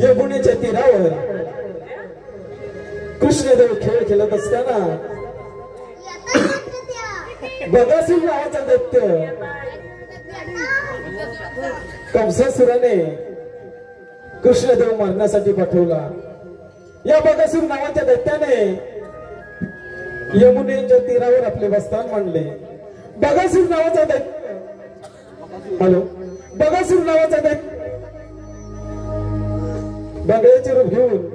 यमुनेच्या तीरावर कृष्णदेव खेळ खेळत असताना बगासूर नावाचा दैत्य कंसासुराने कृष्णदेव मारण्यासाठी पाठवला. या बगासूर नावाच्या दैत्याने यमुनेच्या तीरावर आपले बस्तान मांडले. बगासूर नावाचा दैत्य बगासूर नावाचा दैत्य बगळ्याचे रूप घेऊन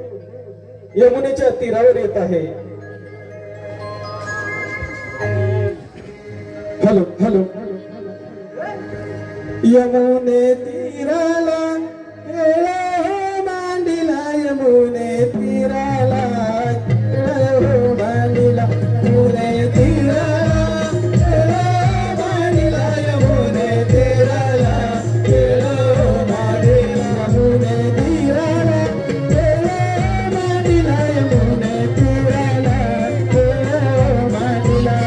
यमुनेच्या तीरावर येत आहे. हॅलो यमुने तीराला खेळ मांडिला यमुने तीराला खेळ मांडिला यमुने तीराला खेळ मांडिला यमुने तीराला खेळ मांडिला यमुने तीराला खेळ मांडिला यमुने तीराला खेळ मांडिला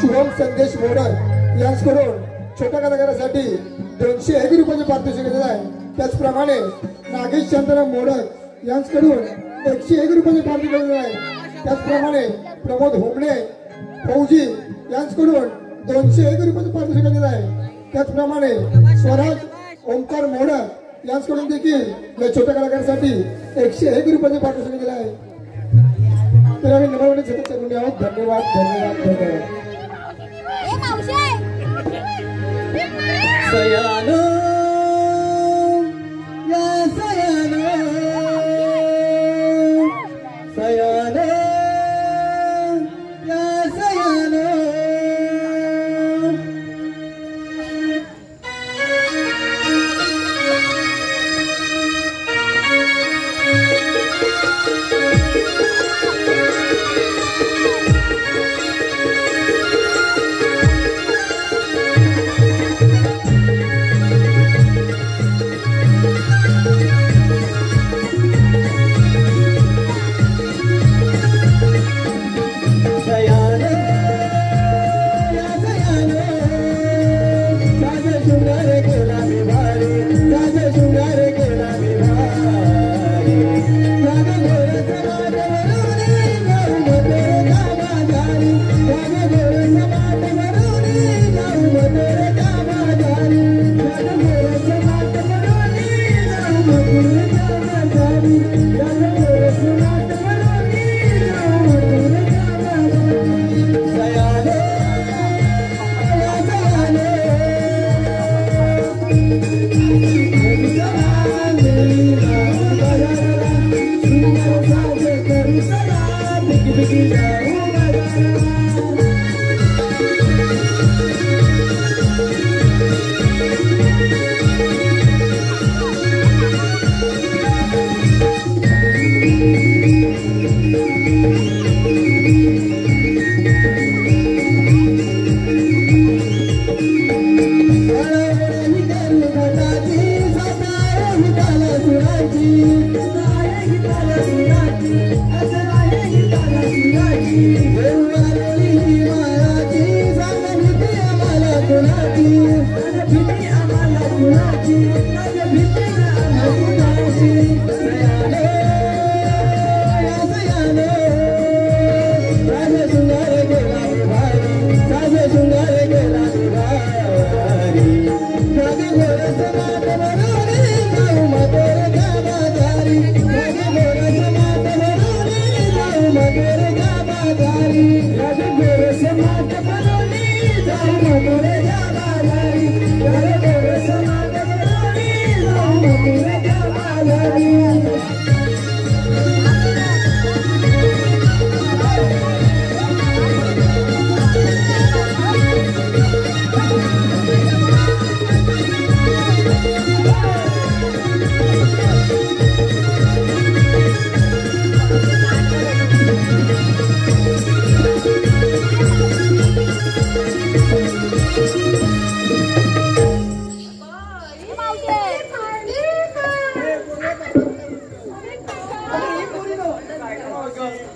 शुभम संदेश मोडक यांच्याकडून छोट्या कलाकारासाठी 201 रुपयाचे पारितोषिक दिले आहे. त्याचप्रमाणे नागेश चंद्र मोडक यांच्याकडून 101 रुपयाचे पारितोषिक दिले आहे. त्याचप्रमाणे प्रमोद होमणे फौजी यांच्याकडून 201 रुपयाचे पारितोषिक दिले आहे. त्याचप्रमाणे स्वराज ओंकार मोडक यांच्याकडून देखील या छोट्या कलाकारासाठी 101 रुपयाचे पारितोषिक दिले आहे. तर आम्ही नम्रपणे चरण आहोत. धन्यवाद धन्यवाद धन्यवाद. सयानो या सयानो सयानो या सयानो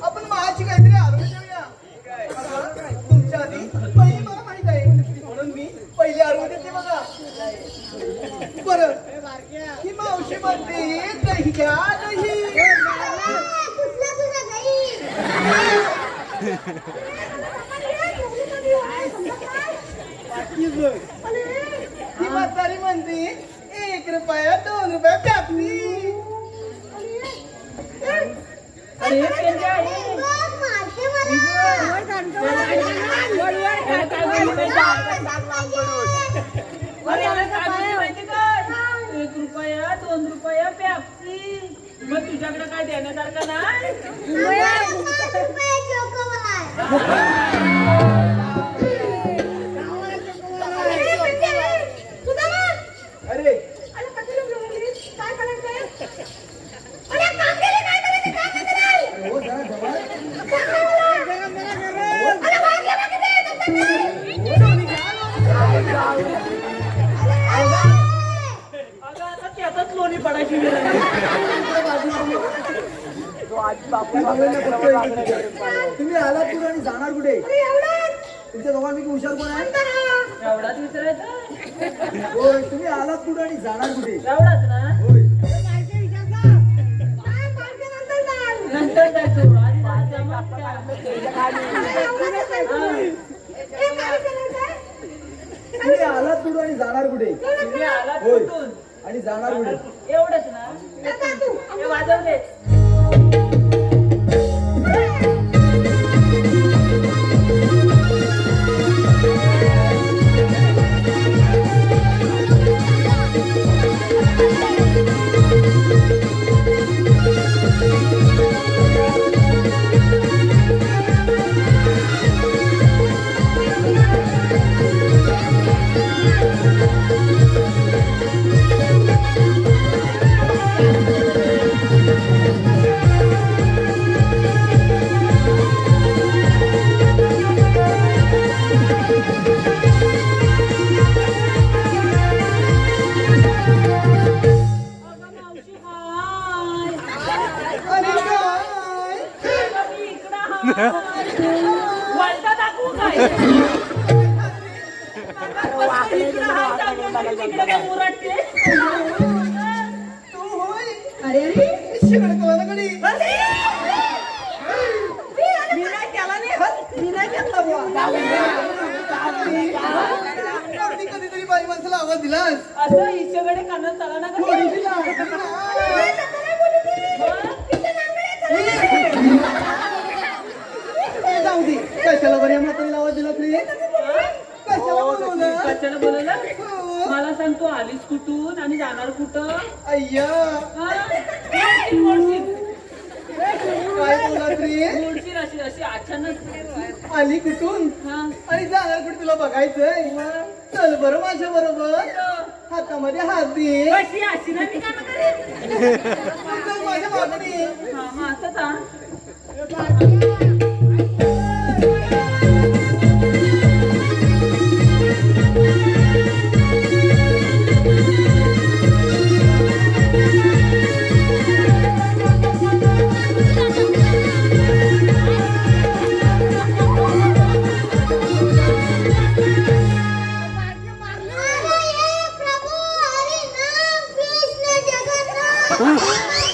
आपण महाची काहीतरी आरोग्य देऊया. तुमच्या आधी पहिली मला माहित आहे म्हणून मी पहिले आरोग्य देते बघा. बरं ही मावशी म्हणते दही घ्या दही. ही म्हातारी म्हणते 1 रुपया 2 रुपया प्यापी. अरे एक रुपया 2 रुपया प्यापी. मग तुझ्याकडे काय देण्यासारखं नाही. अरे त्यातच लोणी पडायची तुम्ही आलात कुठे आणि जाणार कुठे? तुमच्या दोघांना हुशार कोण आहे? एवढाच विचारायचं. होय, तुम्ही आलात कुठे आणि जाणार कुठे? एवढाच ना. होय. नंतर जायचो. आधी जायचं मग काय? तुम्ही आलात कुठे आणि जाणार कुठे? तुम्ही आलात होय. कुठून? आणि जाणार कुठे? एवढंच ना. हे वाजव दे. वळता दाखवू काय? तिकडे काय मुरडते? तू होय अरे अरे शिकड कळलं कधी मी नाही केला नाही. मी नाही घेतला बुवा. कधीतरी बाई माणसाला आवाज दिलास असं हिच्याकडे कानात चाला ना का? जाऊ दे कशाला बऱ्या म्हातारीला आवाज दिला तरी कशाला बोलवलं कशाला बोलवलं? हो. मला सांग तू आलीस कुठून आणि जाणार कुठं? अय्या हा? मोडशील. काय बोला तरी मोडशील अशी अशी अचानक. आली कुठून हा. आणि जाणार कुठे तुला बघायचंय चल बरं माझ्या बरोबर हातामध्ये हात दे कशी अशी ना मी काम करेन. चल माझ्या मागणी हा मग असंच हा. प्रभु हरि नाम कृष्ण जगन्नाथ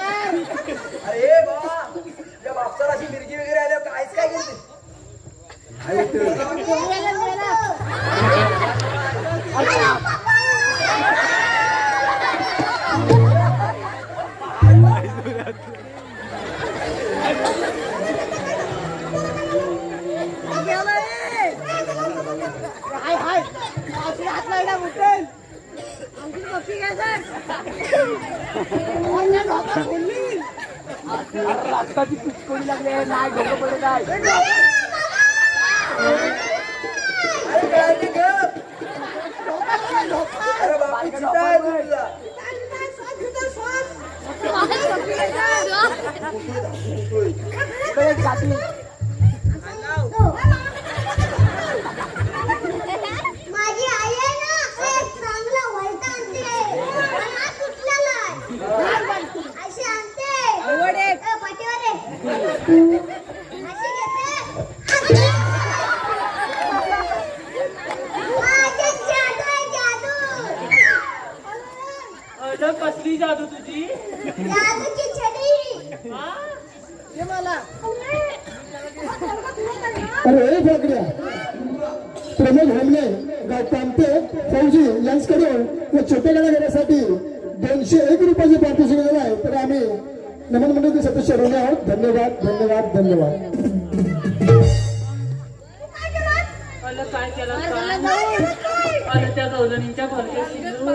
अरे बाबा जब अप्सराची मिरगी वगैरे आल्यावर काहीच काय केलं रक्ताची पिचकोडी लागली नाही डोकं पडत आहे माझी आई आहे ना एक चांगला वैता आणते हा तुटलेला अशी आणते पाठीवर अशी घेते माझ्या जादू आहे जादू अगं कसली जादू तुझी जादूची छडी अरे फाकड्या प्रमोद होमले गाव कामते फौजी यांच्याकडून या छोट्या गाड्या घेण्यासाठी 201 रुपयाचे पारितोषिक दिलेलं आहे तर आम्ही नमन मंडळी सदस्य ऋणी आहोत धन्यवाद धन्यवाद धन्यवाद अलं काय केलं अलं त्या गवलनींच्या भरत्या शिजू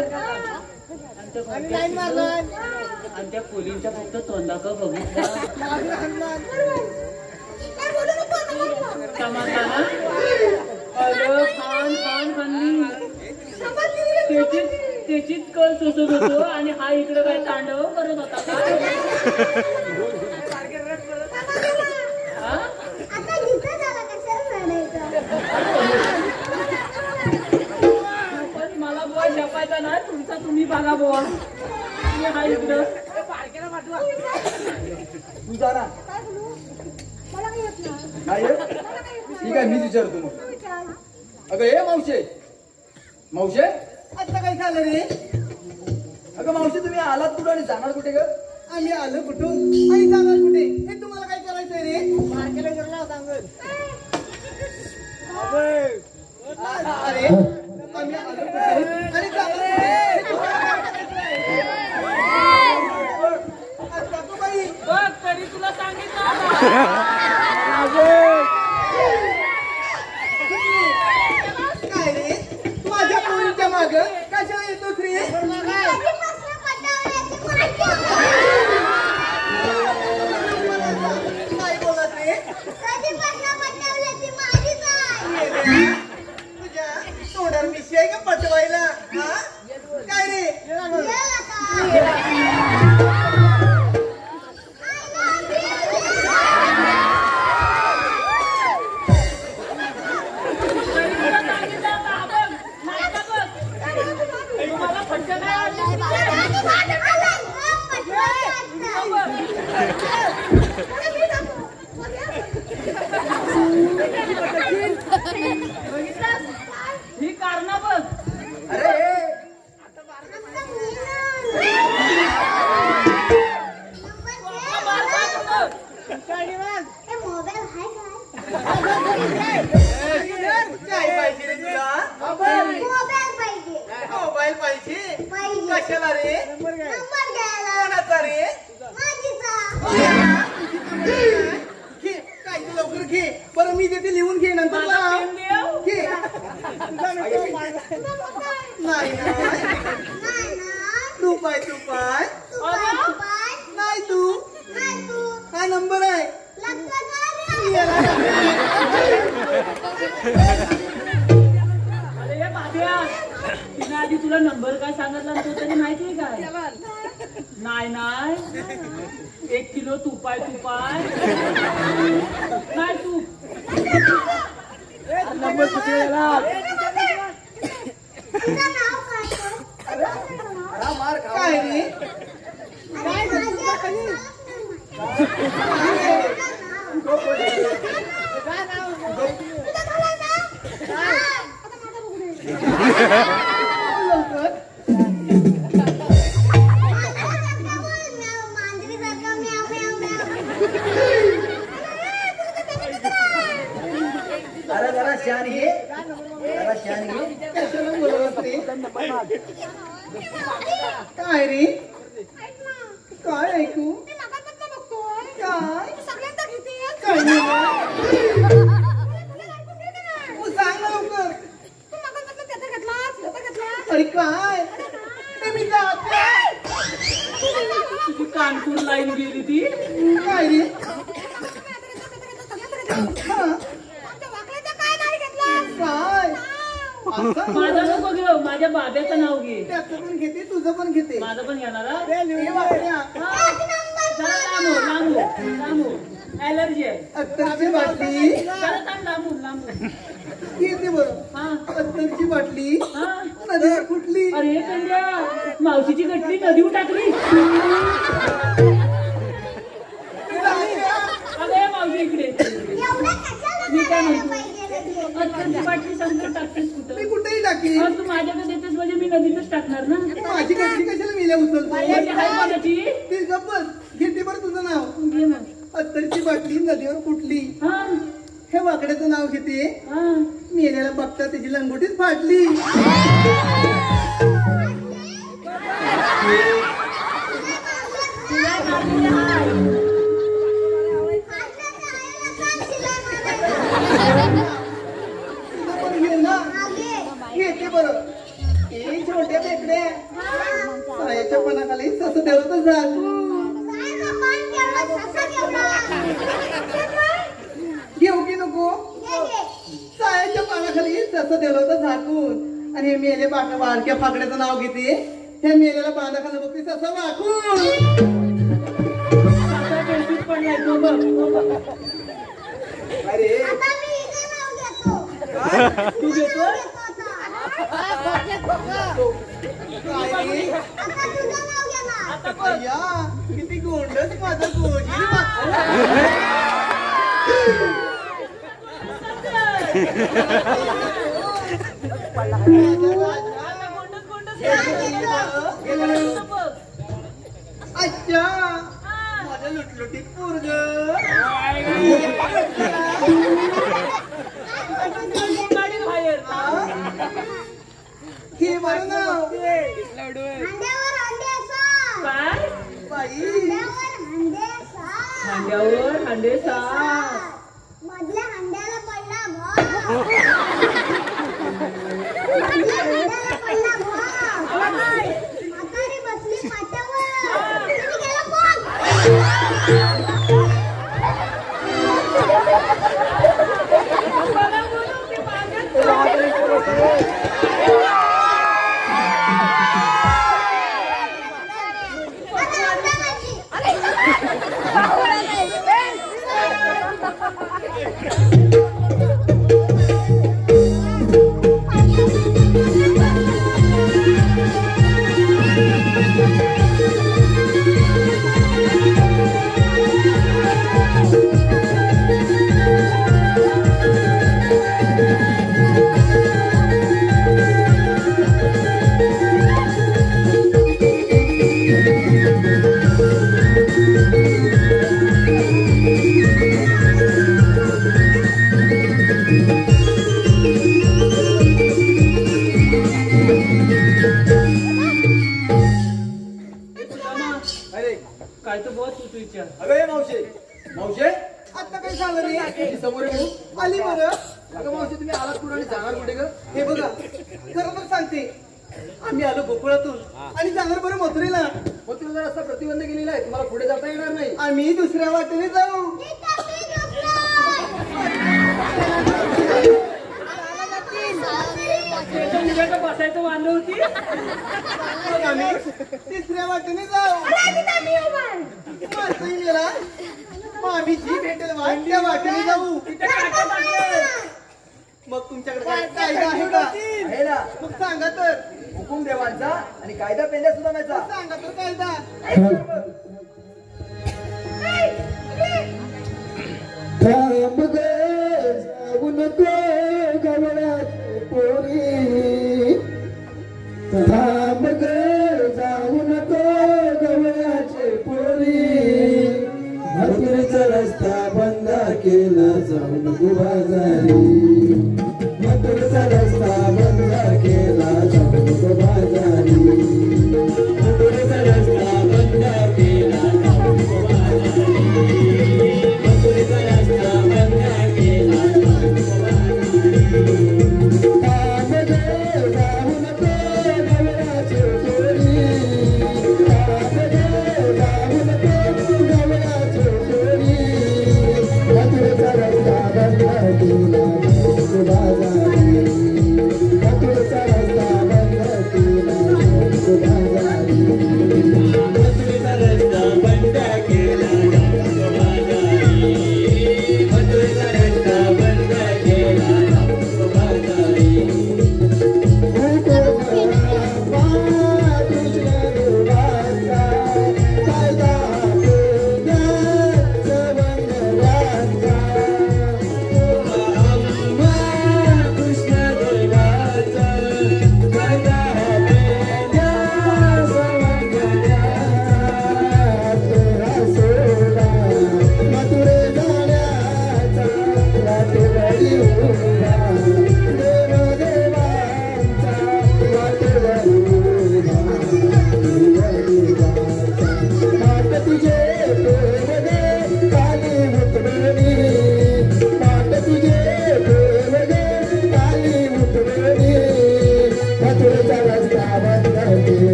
आणि त्या खोलींच्या फक्त तोंडाक बघितला समाधाना अलं खान खान खाल्ली त्याचीच कळ सोसत होतो आणि हा इकडे काय तांडव करत होता का पण मला बुवा शपायचा ना तुमचा तुम्ही बघा बुवा हा इकडं तुझा ना ठीक आहे मी विचारतो मग अगं हे मावशे मावशे आता काय झालं रे अगं मावशी तुम्ही आलात कुठं आणि जाणार कुठे ग आम्ही आलो कुठून आणि जाणार कुठे हे तुम्हाला काय करायचंय रे अरे आम्ही आलो कुठून आणि जाणार कुठे? काकूबाई, बघ तरी तुला सांगितलं काय रे माझ्या पोरीच्या माग कशाला येतोस रे काय बोलत रे तुझ्या तोंडावर मिशी आहे का पटवायला हा काय रे तुम्हाला फटका काय ही कारण बघ अरे काय पाहिजे रे तुला मोबाईल पाहिजे कशाला रे कोणाचा रे घे काय तू लवकर घे बरं मी देते लिहून घे नंतर माझा लाव. पेन देव. घे नाही तू पाय नाही तू हा नंबर आहे अरे हे बाब्या तिने आधी तुला नंबर काय सांगितला तो तरी माहितीये काय नाही 1 किलो तुपाय नाही तूप नंबर कुठे गेला मार खा काय रे अरे जरा शान घे कशाला बोलत रे काय रे काय ऐकू लाईन गेली ती. काय रे हा, काय असं? माझं नको घेऊ, माझ्या बाब्याचं नाव घे. त्याचं पण घेते तुझं पण घेते माझं पण घेणार हा? हे वाकड्या. हा. जरा लांबू ऍलर्जी आहे. अत्तरची बाटली जरा थांब, लांबू घेते बरं. हा अत्तरची बाटली हा. नदीवर कुठली अरे कंद्या, मावशीची गटली नदीवर टाकली. अरे मावशी इकडे. मी काय म्हणतो, अत्तरची बाटली समजा टाकतेस मी कुठं? कुठेही टाकी तू माझ्याकडे देतेस म्हणजे मी नदीतच टाकणार ना. माझी कटली कशाला मेल्या उचलतो म्हणजे हाय माझ्याची. ती गप्पच घेते बरं तुझं नाव घे मग. अत्तरची बाटली नदीवर कुठली हा हे वाकड्याचं नाव घेते हा. मेल्याला बघता त्याची लंगोटीच फाटली तुझं पण घे ना घेते बरं हे छोट्या बेकड्या सायाच्या पणाखाली सस देवत झालं घेऊ की नको सायाच्या पानाखाली तसं दिलं होतं झाकून आणि हे मेले बारक्या फाकड्याचं नाव घेते हे मेलेला बांधाखाली बघते तसं वाकून आता बेडशीट पडलाय तो बघ. अरे तू घेतो. काय रे? आता बघ. अय्या, किती गोंडस माझा गोजी अच्छा माझं लुटलुटीत पोरग हे बरं नाव काय बाई हांड्यावर हांडे साप. मधल्या हांड्याला पडला भाव. मधल्या हांड्याला पडला भाव. म्हातारी बसली पाट्यावर. तिने केलं कोण? काय तर बहुत तू विचार. अगं हे मावशे मावशे आता काय झालं रे ती समोर आहे बघू. आली बरं अगं मावशे तुम्ही आलात कुठं आणि जाणार कुठे ग? हे बघा खरं तर सांगते आम्ही आलो गोकुळातून आणि जाणार बरं मथुरेला मग तुला जर असा प्रतिबंध केलेला आहे तुम्हाला पुढे जाता येणार नाही. आम्ही दुसऱ्या वाटेने जाऊ त्याच्या बसायचं वांद होती. मग आम्ही तिसऱ्या वाटेने जाऊ माणसंही मेला मग आम्ही जी भेटेल वाट त्या वाटेने जाऊ तिथे काटा टाकले. मग तुमच्याकडे काय कायदा आहे का आहे ना मग सांगा तर हुकूम देवांचा आणि कायदा पेंड्या सुद्धा सांगा तर कायदा थांब गे जाऊ नको गवळ्याची पोरी थांब गे जाऊ नको गवळ्याची पोरी मथुरेचा रस्ता बंद केला जाऊ नको बाजारी मथुरेचा रस्ता बंद केला जाऊ नको बाजारी मथुरेचा रस्ता बंद केला जाऊ नको बाजारी मथुरेचा रस्ता बंद केला जाऊ नको बाजारी थांब गे जाऊ नको गवळ्याची पोरी थांब गे जाऊ नको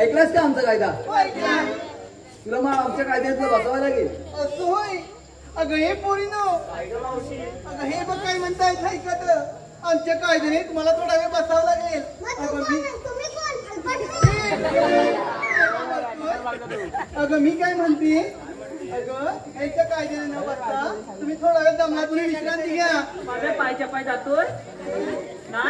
ऐकलास का आमचा कायदा? तुला मग आमच्या कायद्यातलं बसवावं लागेल. असं होय? अगं हे पोरीनो, अगं हे बघ काय म्हणतायत ऐकत. आमच्या कायद्याने तुम्हाला थोडा वेळ बसावं लागेल. अगं मी काय म्हणते, अगं ह्याच्या कायद्याने न बसता तुम्ही थोडा वेळ दमला, तुम्ही विश्रांती घ्या. माझ्या पायच्या पाय जातोय ना.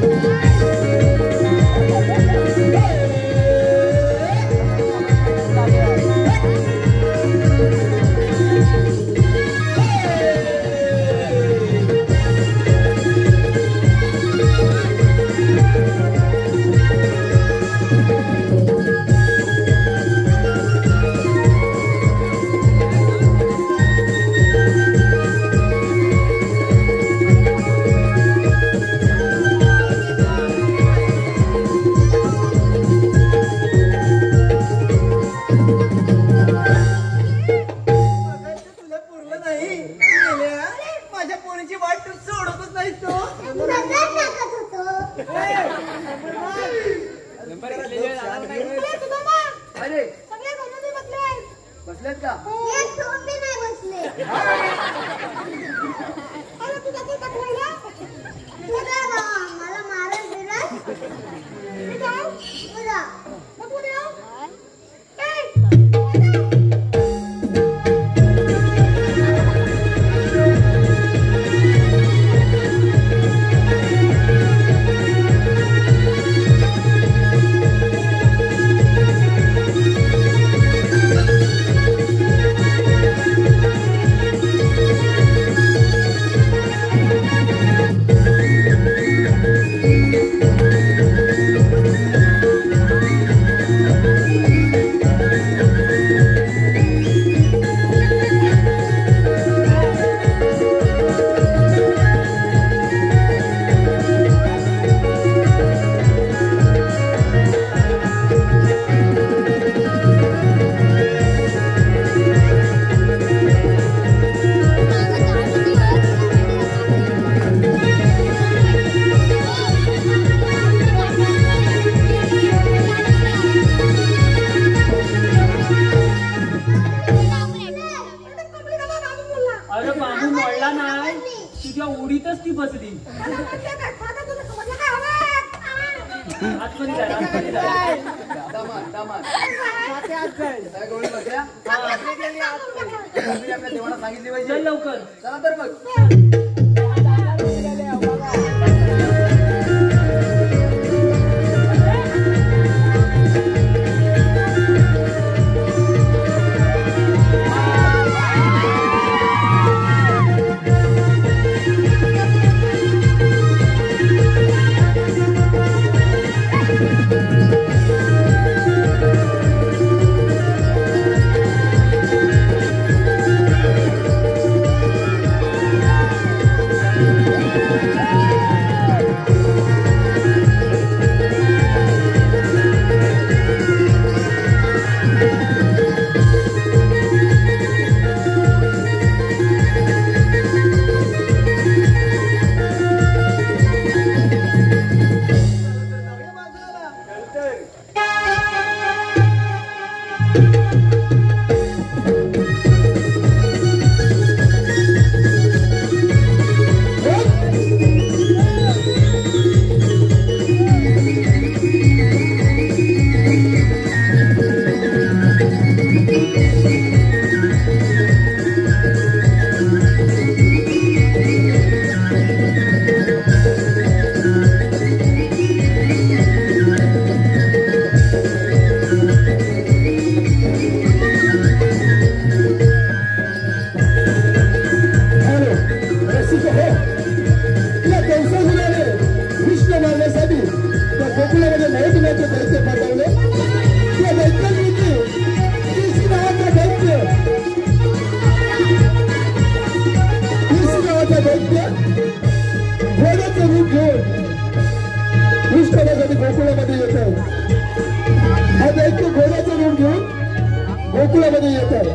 Hey! बसली मला म्हणते काय आता तुला समजलं काय हवं आतमध्ये जाय, आतमध्ये जाय. दामान काय गोळी बकऱ्या आपल्या देवाला सांगितली चल पाहिजे. लवकर. चला तर मग. गोकुळामध्ये येत आहे. हा दैत्य घोड्याचं रूप घेऊन गोकुळामध्ये येत आहे.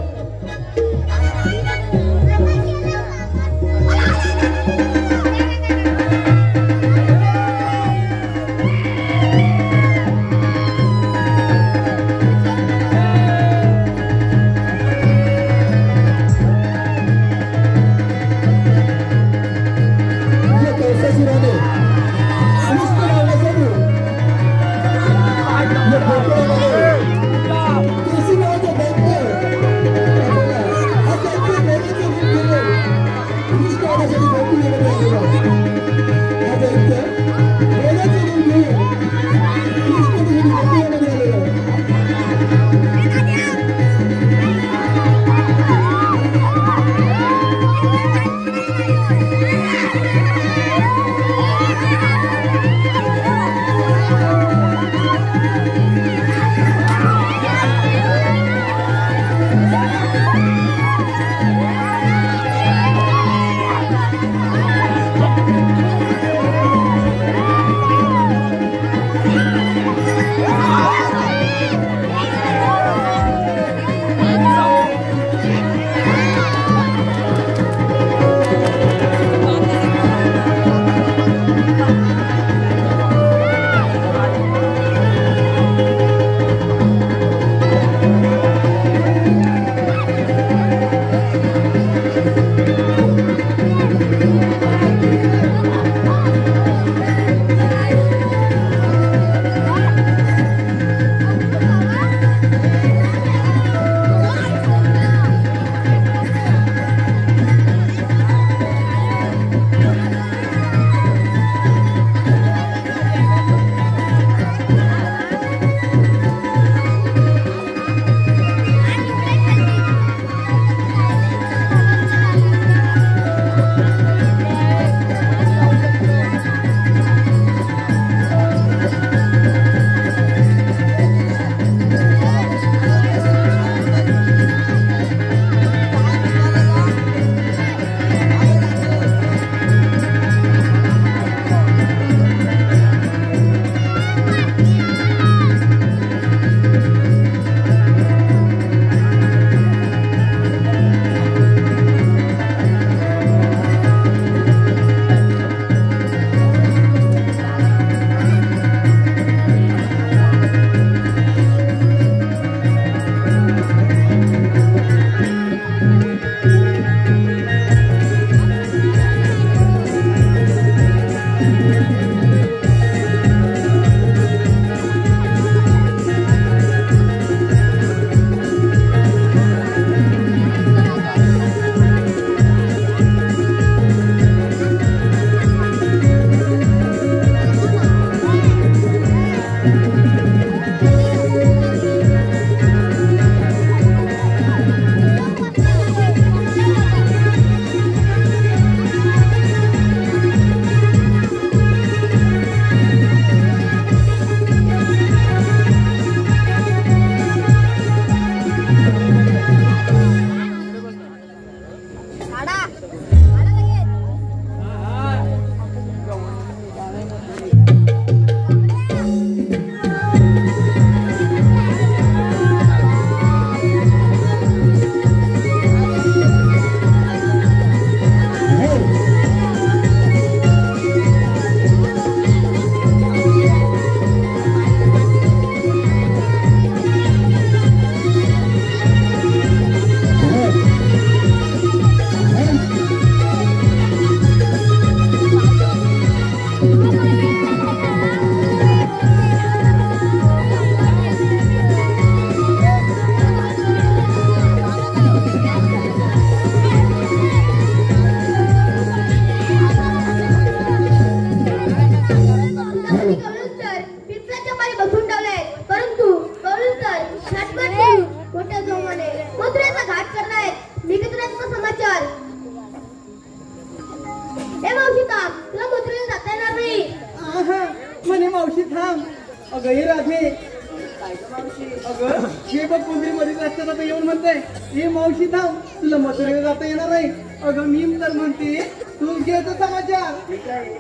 हे बघ कोणतरी मध्ये रस्त्यात आता येऊन म्हणते हे मावशी थांब तुला मथुरेला जाता येणार नाही. अगं मी तर म्हणते तू घेतो समाचार. ठीक आहे.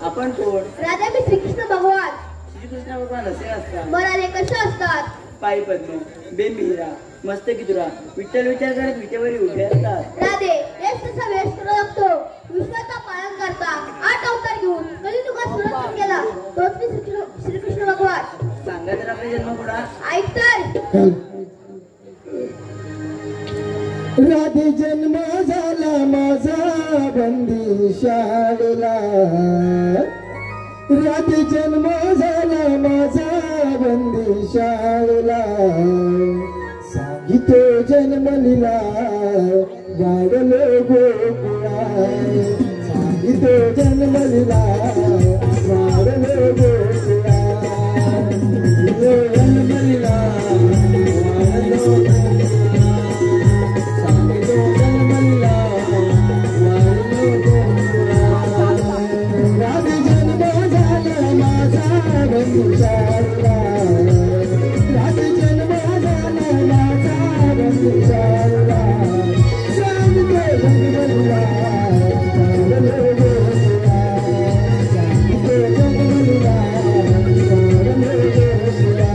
आपण कोण? राजा मी श्रीकृष्ण भगवान. श्रीकृष्ण भगवान असे असतात. मराले कसे असतात? पायी पद्म बेंबिरा मस्तकी तुरा विठ्ठल विचार करत विटेवरी उभे असतात. राधे वेश तसा वेश करू लागतो. विश्वाचा पालन करता 8 अवतार घेऊन कलियुगात सुरक्षण केला तोच मी श्रीकृष्ण भगवान. सांगा तर आपला जन्म कुणा? ऐक तर. राधे जन्म झाला माझा बंदी शाळेला. राधे जन्म झाला माझा बंदी शाळेला. सांगितो जन्मलीला वाढलो गोकुळा. सांगितो जन्मलीला वाढलो गोकुळा. जन्मलीला वाढलो गोकुळा. सांगितो जन्मलीला वाढलो गोकुळा. राधे जन्म झाला माझा बंदी शाळेला. राधे जन्म झाला माझा बंदी शाळेला. सांगितो जन्मलीला वाढलो गोकुळा. सांगितो जन्मलीला वाढलो गोकुळा.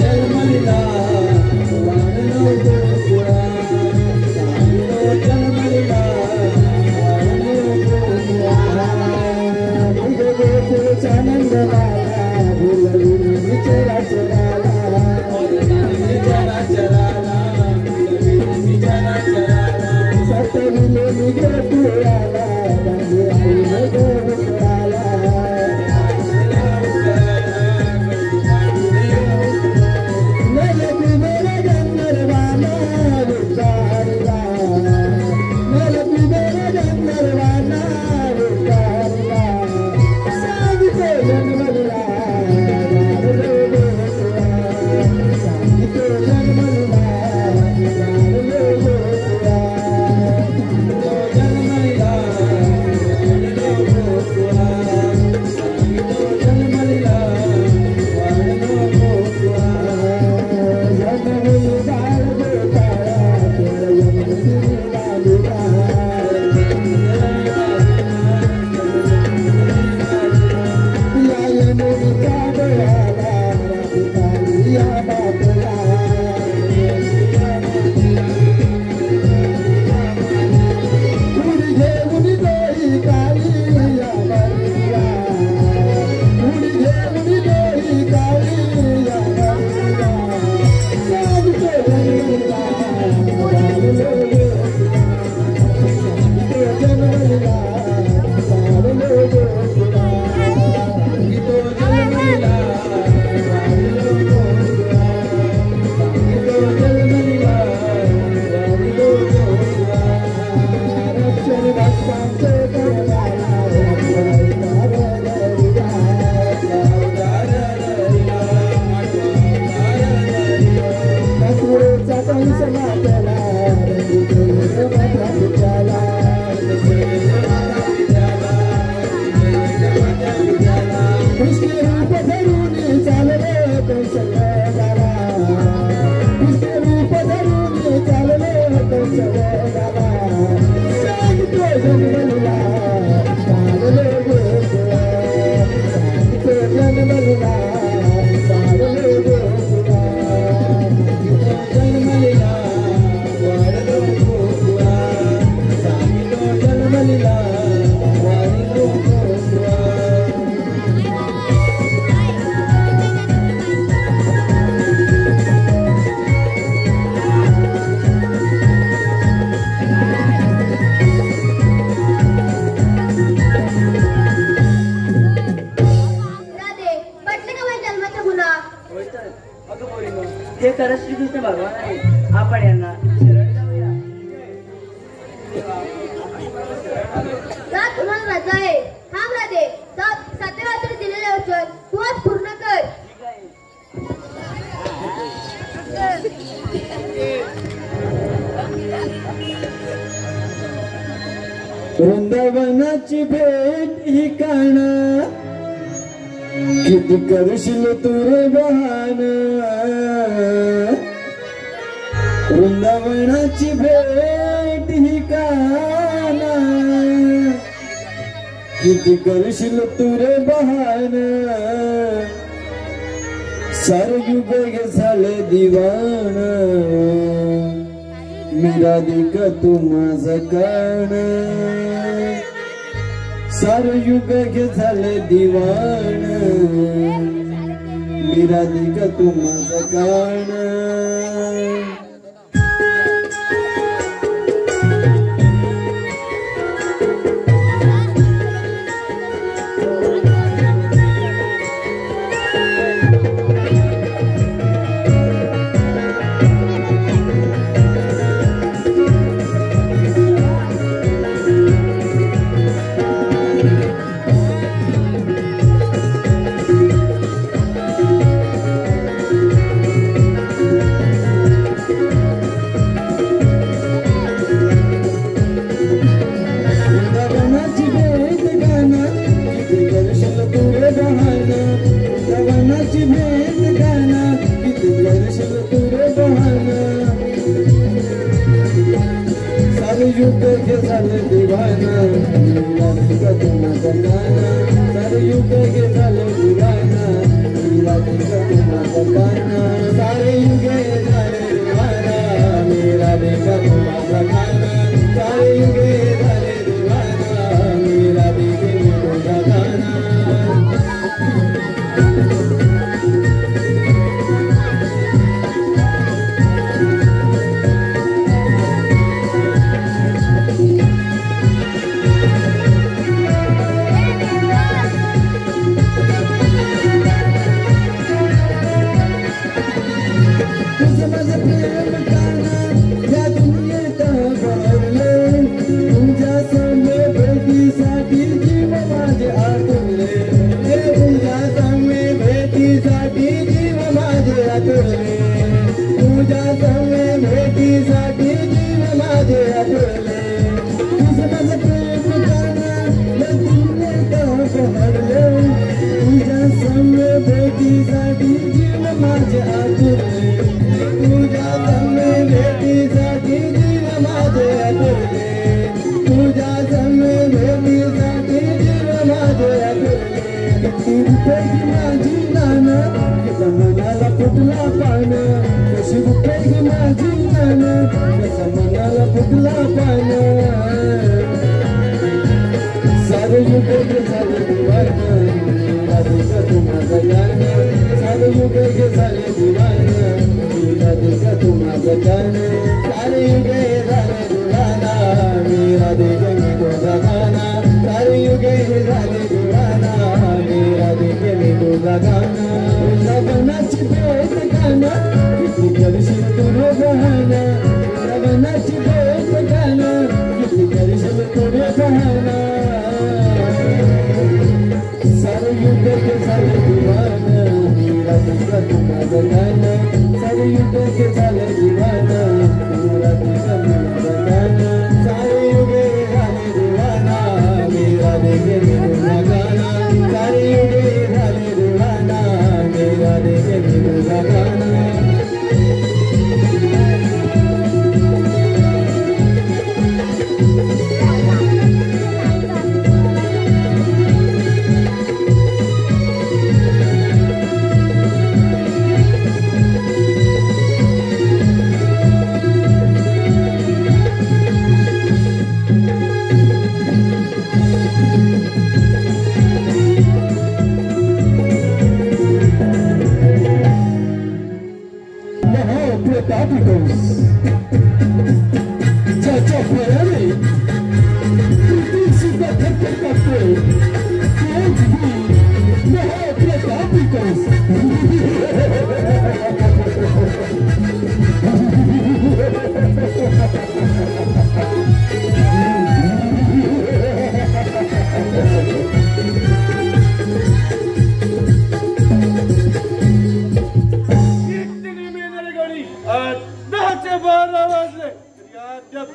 जन्मलीला वाढलो गोकुळा. सांगितो जन्मलीला आनंद लाला बोलवीन विचारा चराला. विचारा चराला विचारा चराला. सतविले निघे तुळाला बांधे आईने गोकुळाला. मेलती मेरे गंधर्वाना विचारला. मेलती मेरे गंधर्वाना विचारला. सांगितो जन्मलीला वाढलो गोकुळा. सांगितो जन्मलीला वाढलो गोकुळा. जन्मलीला वाढलो गोकुळा. सांगितो जन्मलीला वाढलो गोकुळा. जन्मली बाळ गोपाळा केळ यमुनी लालिला. या यमुनीच्या डोळ्याला राधिकाली या बाटला. उडी घेऊन डोळी काळी या बाटला. उडी घेऊन डोळी काळी या बाटला. सांगितो जन्मलीला वाढलो गोकुळा. सांगितो जन्मलीला वाढलो गोकुळा. सांगितो जन्मलीला वाढलो गोकुळा. सांगितो जन्मलीला वाढलो गोकुळा. रक्षण भक्तांचे करणारा अवतार धरिला. अवतार धरिला. मथुरेचा कंस मातला. कृष्ण रूप धरून चालले कंसगाला. कृष्ण रूप धरून चालले कंसगाला. सांगितो जन्मलीला वाढलो गोकुळा. सांगितो जन्मलीला वाढलो गोकुळा. सांगितो जन्मलीला वाढलो गोकुळा. सांगितो जन्मलीला वाढलो गोकुळा. राधे पटले का माझ्या जन्माचा गुन्हा? होय तर. अगं पोरीनो हे खरंच श्रीकृष्ण भगवान आहे. आपण यांना शरण जाऊया. रात तुम्हाला रजा आहे. थांब राधे. 7व्या रात्री दिलेले वचन तू आज पूर्ण कर. ठीक आहे. वृंदावनाची भेट ही काना. किती करशील तू रे बहान वृंदावनाची भेट ही काना किती करशील तू रे बहान सार युग झाले दिवाण मीरा दिक तू माझा कान सार युग झाले दिवाण मीरा दिक तू माझा कान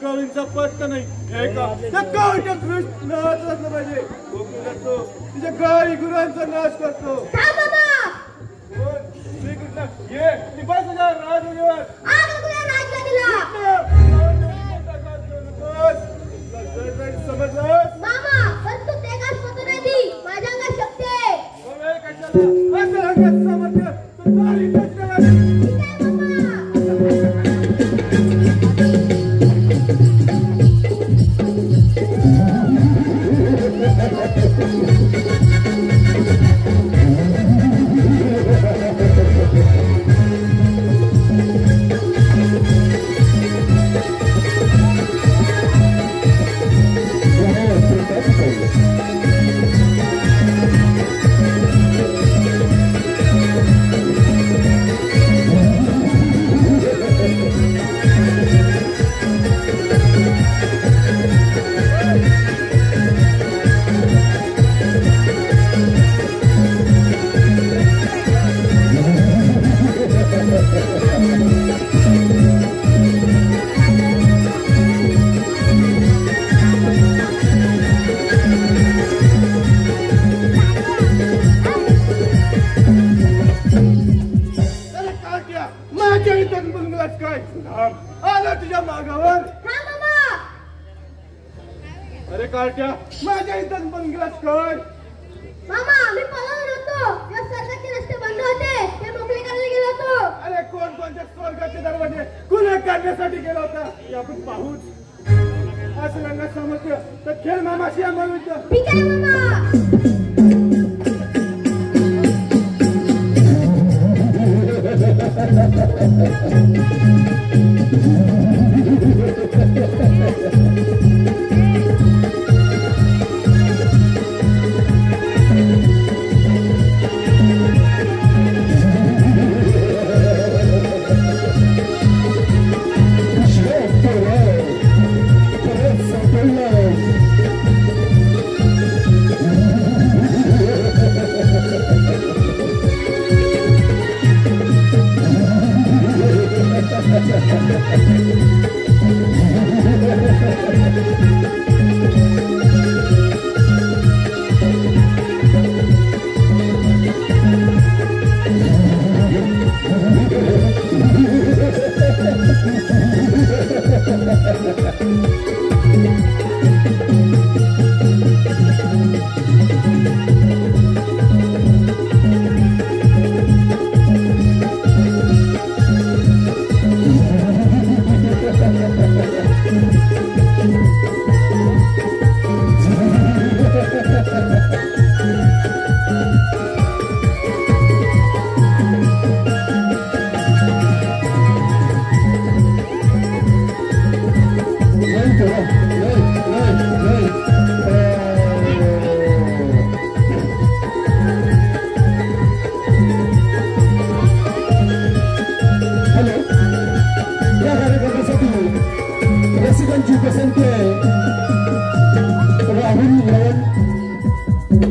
कळींचा पत्ता नाही हे का त्या काळ्या कृष्णाचं असलं पाहिजे करतो तुझ्या गाई गुरांचा नाश करतो थांब मामा. श्रीकृष्ण ये निपास राजवर आग तुझ्या राजगादीला. समजलं मामा पण तू ते का स्वतः नाही दी. माझ्या अंगात शक्ती आहे. असं अंगात सामर्थ्य तू मारी टाकणार. ठीक आहे मामा. आला तुझ्या मागावर. हा मामा. अरे कार्ट्या माझ्या इथं पण गेलास काय. मामा मी पळून होतो. या स्वर्गाचे रस्ते बंद होते. ते मोकळे करायला गेलो होतो. अरे कोणत्या स्वर्गाचे दरवाजे खुले करण्यासाठी गेला होता हे आपण पाहूच. असं त्यांना समजलं तर खेळ मामाशी आम्हाला. ठीक आहे मामा.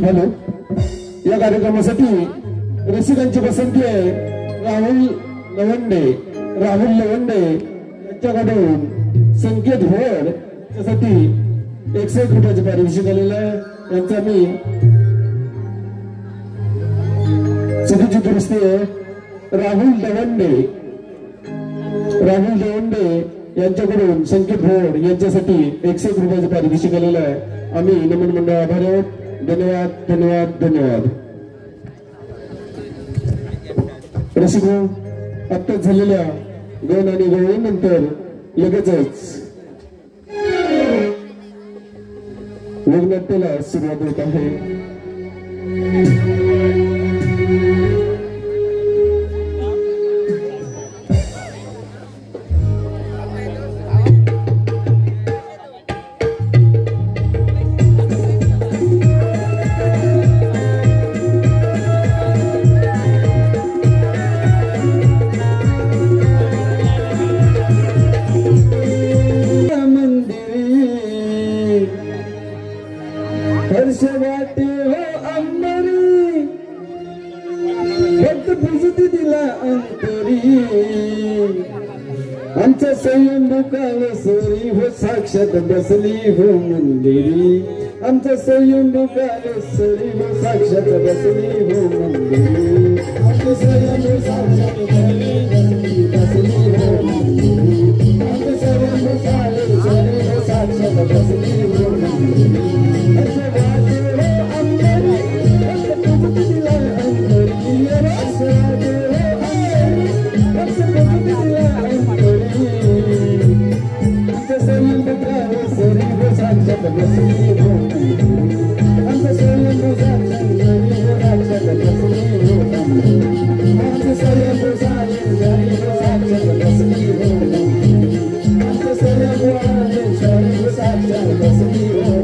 हॅलो, या कार्यक्रमासाठी रसिकांची पसंती आहे राहुल लवंडे यांच्याकडून संकेत भोड यासाठी 101 रुपयाचे पारितोषिक आलेलं आहे. यांचा मी चुकीची दुरुस्ती आहे. राहुल लवंडे यांच्याकडून संकेत भोड यांच्यासाठी 101 रुपयाचे पारितोषिक आलेलं आहे. आम्ही नमन मंडळ आभारी आहोत. धन्यवाद धन्यवाद धन्यवाद. रसिको, आत्ताच झालेल्या गण आणि गवळीनंतर लगेचच लग्नाट्याला सुरुवात होत आहे. वाटे हो अंबरी फक्त भिजती दिला अंतरी आमच्या स्वयंभू काल सोरी हो साक्षात बसली हो मंदिरी आमचं स्वयंभूकाल सरीव साक्षात बसली हो मंदिरी आमचं स्वयंभू साक्षात बसली हो मंदिरी आमचं स्वयंभूकाल सरीव साक्षात बसली हो मंदिरी असं वाटे हो अंतरी असं तुझं दिला अंतरी असं वाटे हो अंतरी असं तुझं दिला अंतरी आमचं स्वयंभूकाल सरीव साक्षात बसली हो आमचं स्वयंभू साक्षात सरीव साक्षात बसली हो आमचं स्वयंभू साक्षात सरीव साक्षात बसली हो आमचं स्वयंभू सरीव साक्षात बसली हो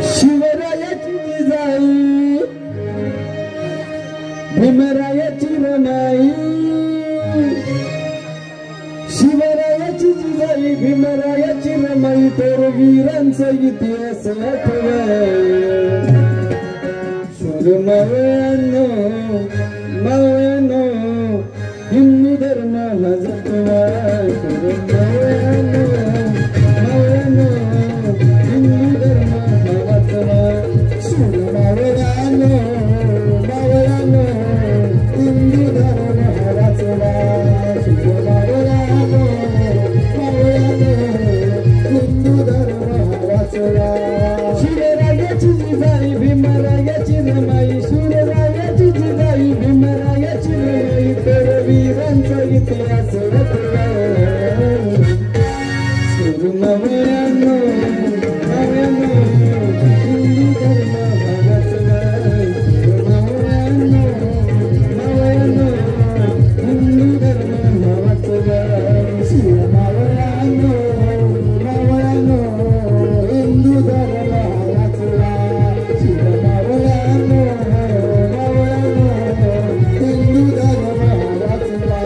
शिवरायाची जिजाई भीमरायाची रमाई शिवरायाची जिजाई भीमरायाची रमाई तर वीरांचा इतिहास शूर मावळ्यानो मावळ्यानो हिंदू धर्म जपवा शूर मावळ्यानो मावळ्यानो हिंदू धर्म वाचवा शूर मावळ्यानो मावळ्यानो हिंदू धर्म वाचवा शूर मावळ्यानो मावळ्यानो हिंदू धर्म वाचवा शिवरायाची जिजाई भीमरायाची रमाई शिवरायाची जिजाई भीमरायाची रमाई तर वीरांचा इतिहास शूर मावळ्यानो मावळ्यानो हिंदू धर्म वाचवा शूर मावळ्यानो मावळ्यानो हिंदू धर्म वाचवा शूर मावळ्यानो मावळ्यानो हिंदू धर्म वाचवा शूर मावळ्यानो मावळ्यानो हिंदू धर्म वाचवा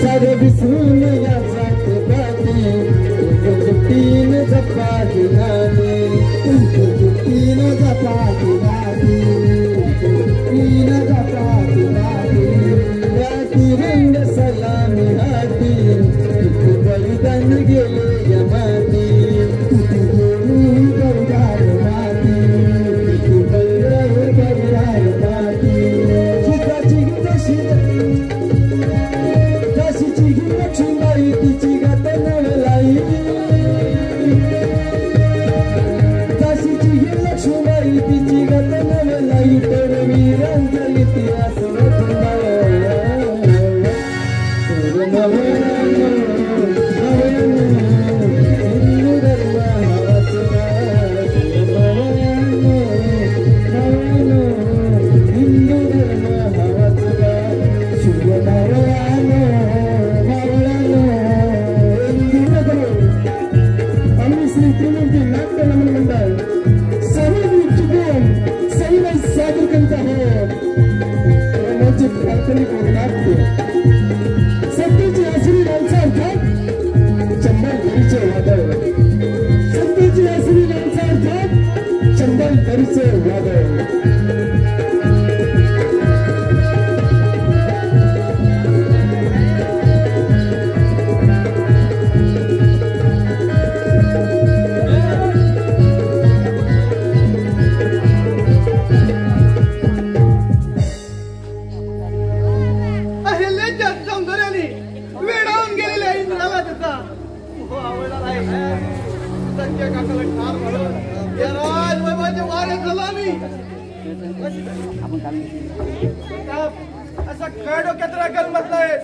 सारे विसरून या जात पाती जुटीन जपाती नानी जुटीन जपाती नानी जुटीन जपाती नानी या तिरंग सलामी हाती बलिदान गेले या माती बलिदान माती बलिदान माती शिकाची अभिनंदी नाट्य नमन मंडळ सार्वजनिक चित्रण संगीत सादर करीत आहोत रोमांचित काल्पनिक नाट्य सत्तेची असली माणसं अर्थात चंबलदरीचे वादळ सत्तेची असली माणसं अर्थात चंबलदरीचे वादळ असा काय डोक्यात राखून बसलाय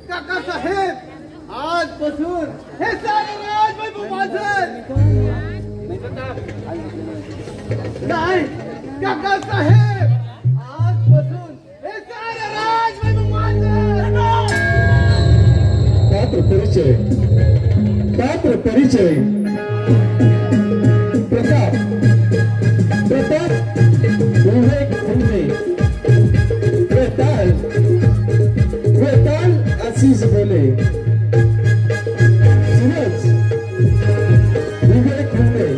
काका साहेब आजपासून हे सारे राजवैभव माझं नाही काका साहेब आजपासून हे सारे राजवैभव माझं पात्र परिचय प्रताप विवेक खुंटे वेताल आशीष बोले सूरज विवेक खुंटे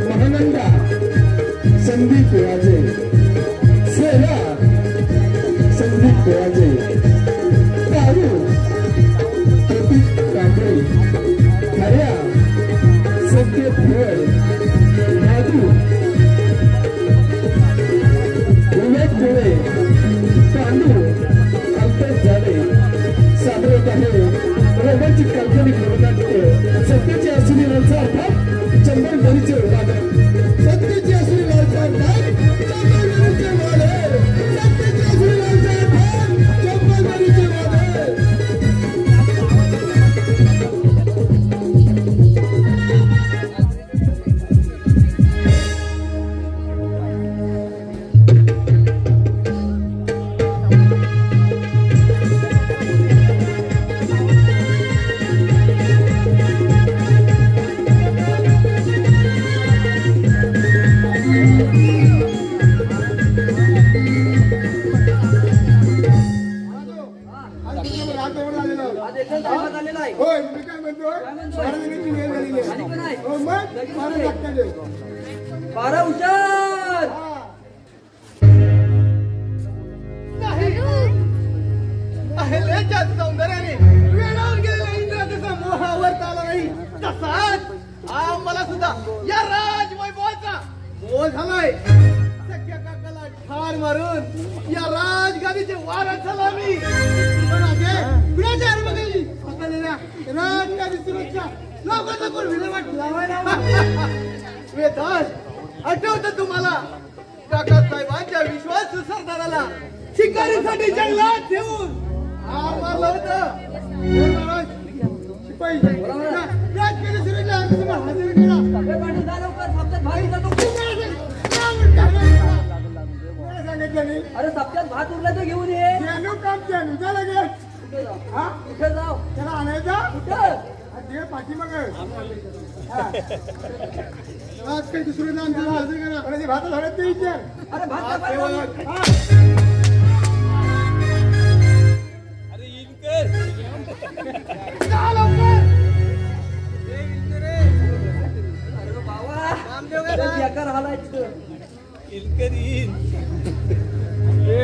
महानंदा संदीप राजे सेवा संदीप राजे तारू प्रतीक कांबळे खऱ्या सत्य फळ माधू विवेक मुळे पांडू अल्पेश झाले सादर आहे रोमांचिक काल्पनिक नाट्य सत्तेची असली माणसं अर्थात चंबलदरीचे वादळ सत्तेची असली माणसं अर्थात चंबलदरीचे वादळ सत्तेची असली माणसं अर्थात चंबलदरीचे वादळ बारा हुशार अहिल्याच्या सौंदर्याने वेळावर गेलेल्या इंद्राचा मोहावर आला नाही तसाच आम्हाला सुद्धा या राजवैभवाचा मोह झालाय सख्या काकाला ठार मारून या राजगादीचे वारस झाला मी पण अजय कुणाच्या आरमागेली पकडलेल्या राजगादी सुरक्षा लोकांना कोण विल्हेवाट लावायला वेताल आठवतं तुम्हाला काका साहेबांच्या विश्वास सरदाराला शिकारीसाठी जंगलात ठेवून मारलं होतं शिपाई राजकीय सुरक्षा आम्ही तुम्हाला हजर केला अरे सप्त्यात भात उरला तर घेऊन ये काम चालू झालं गे कुठे जाऊ त्याला आणायचा कुठं पाठीमाग आज काही दुसरं नाम त्याला हजर करा आणि भात झालं ते विचार अरे भात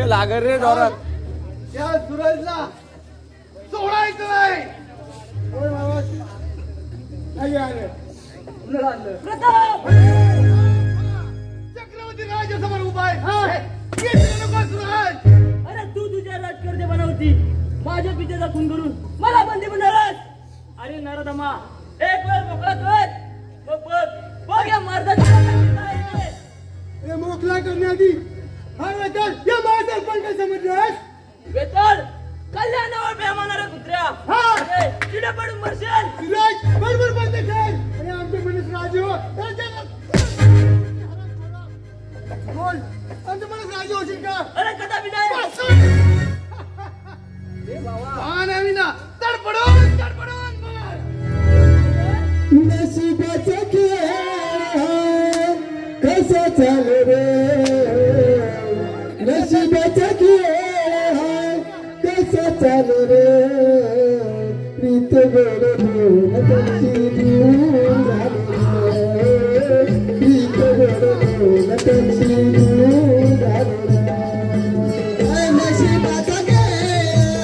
लागर रे जोरात त्या सूरजला सोडायचं नाही चक्रवर्ती राजासमोर उभा आहे अरे तू तुझ्या राजकारते बनवती माझ्या पित्याचा खून करून मला बंदी बनालास अरे नरदमा एक वेळ मोकळा कर बघ या हे मोकळा करण्याआधी हा वेताल या माझा पण काय समजलास वेताल कल्याणावर बेमानारा कुत्र्या चिडे पडून मरशील सूरज बरोबर बंद कर आणि आमचे मनुष्य राजू बोल आमचे मनुष्य राजू होशील का अरे कदापि नाही ना तडपडून नशीब कसा चाल रे नशिबाचा खेळ हाय कसा चाल रे प्रीत गोड भोन तशी दूर झाली प्रीत गोड भोन तशी दूर झाली नशिबाचा खेळ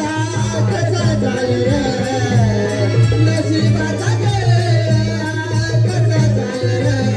हाय कसा चाल रे नशिबाचा खेळ हाय कसा चाल रे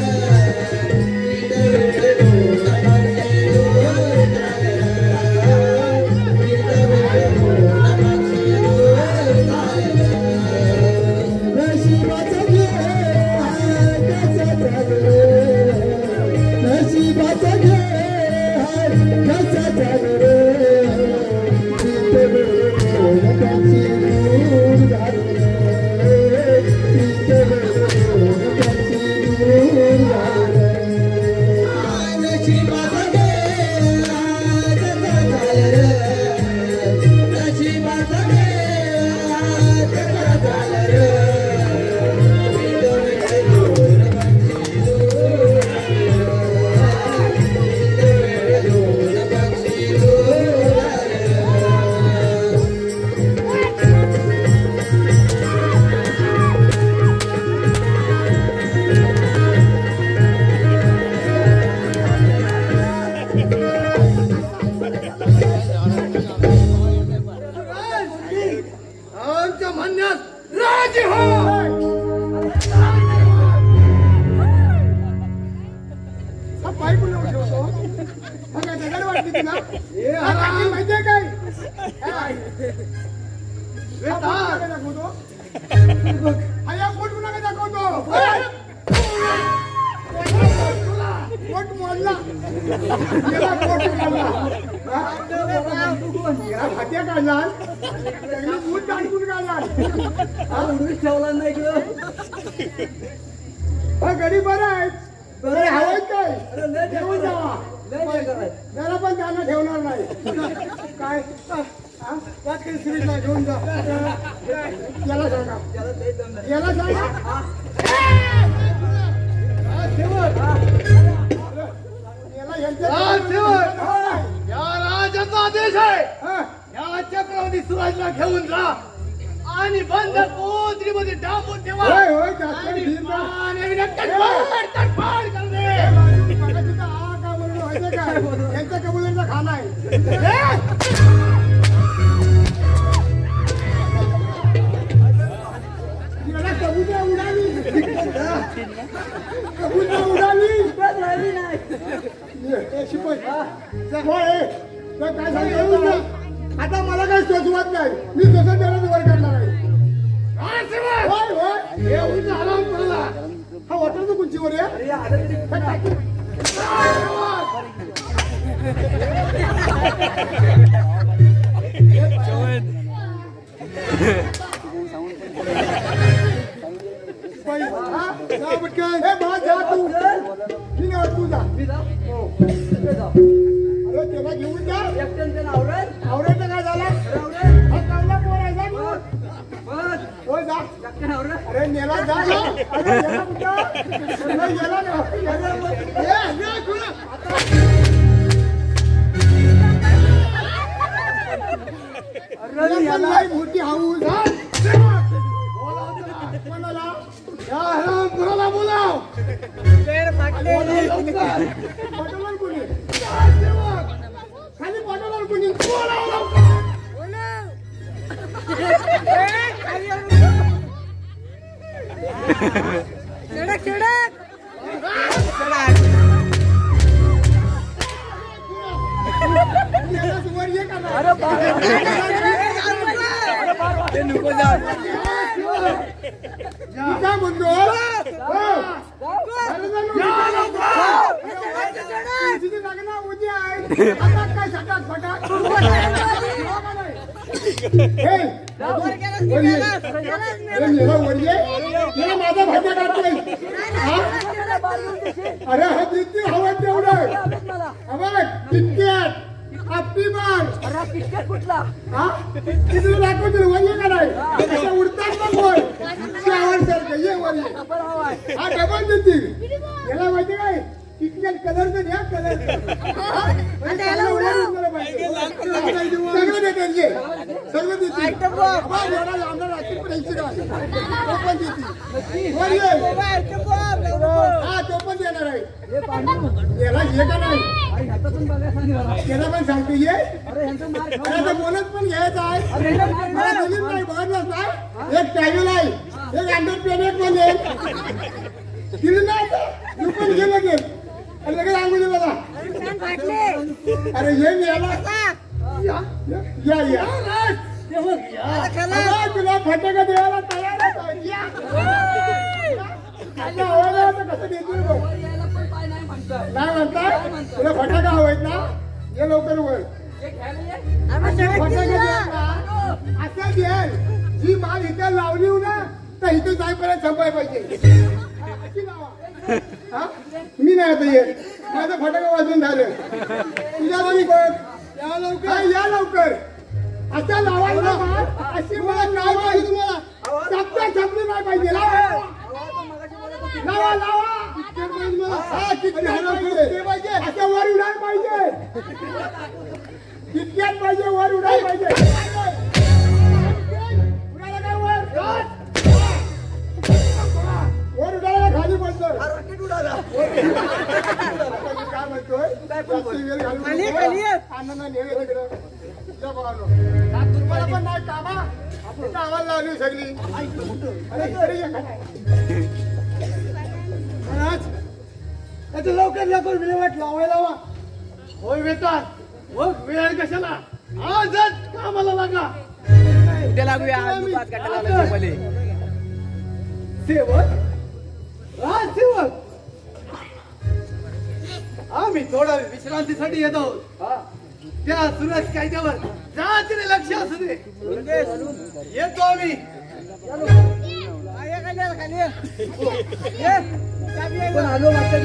गरीब बरं आहे बरं हवं काय घेऊन जावा त्याला पण त्यांना ठेवणार नाही काय सिरीजला घेऊन जा याला सांगा याला सांगा या राजाचा आदेश आहे या चक्रवर्ती सुराजला घेऊन जा आणि बंद कोथरीमध्ये डांबून ठेवा तडफड करणे यांच्या कबुलीचा खाना आहे कबुल्या उडाली कबुल्या उडाली काय सांगितलं आता मला काही सोचवत नाही मी सोचत देण्याचं वर करणार आहे हा वॉटरचं कुंचीवर तू जा त्याला घेऊन जा आवरेल काय झाला अरे नेला जा मोठी हाऊस कोणाला बोलाव खाली पाठवणार कोणी माझा भाज्या काढतोय अरे हा किती हवा तेवढं किटकॅट आपली मार किटकॅट कुठला हा किती दाखवतील वरये का नाही उडतात ना कोण शावर सारखं ये वर हा डबल देतील याला माहिती काय किटकॅट कलरचं द्या कलर सगळं देते सगळं देते आमदार रात्री पण यायची का तो पण देते हा तो पण देणार आहे याला हे का नाही त्याला पण सांगतो ये आता बोलत पण घ्यायचं आहे मला दिलीप नाही बघतलंच नाही एक टॅगल आहे एक अंडरपेन एक म्हणजे दिलं नाही तू पण घे लगेच आणि लगेच आंघोळी बघा अरे ये याला या तुला फटाका द्यायला तयार कसं देतो नाही म्हणता तुला फटाका हवायत ना ये लवकर वर असं द्याल जी माल इथे लावली ना तर इथे जाईपर्यंत संपाय पाहिजे मी नाही आता येत माझं फटाका वाजून झालं तुझ्या तरी बघ या लवकर असा लावायला अशी मला नाव पाहिजे तुम्हाला छापता छापली नाही पाहिजे लावा लावा असं वर उडायला पाहिजे कितक्यात पाहिजे वर उडायला पाहिजे उडायला काय वर उडायला खाली पडतो काय म्हणतोय आनंद नेवे तिकडं तुम्हाला पण नाही कामा आपण आवाज लावली सगळी लवकर लवकर विल्हेवाट लावायला हवा होय वेतात मग वेळ कशाला आजच कामाला लागा उद्या लागूया सेवक राजसेवक आम्ही थोडा विश्रांतीसाठी येतो त्या सुरज कायद्यावर जातीने लक्ष असू दे येतो आम्ही आलो मागच्या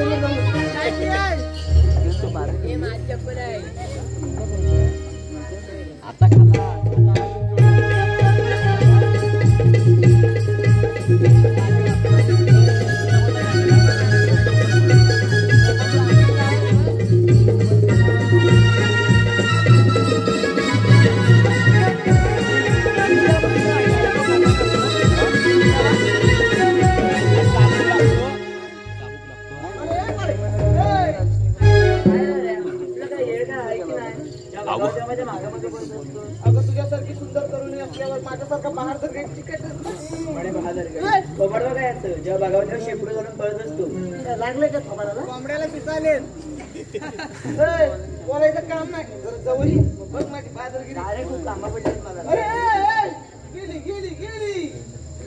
आता अगं तुझ्यासारखी सुंदर तरुणी असल्यावर माझ्यासारखा बाहेर तर तिकीट जेव्हा बघावं शेपडू घालून पळत असतो लागले का थोबाडाला कोंबड्याला पिसाले बोलायचं काम नाही जर जवळ बघ माझी बाजारगिरी खूप कामा पडली मला गेली गेली गेली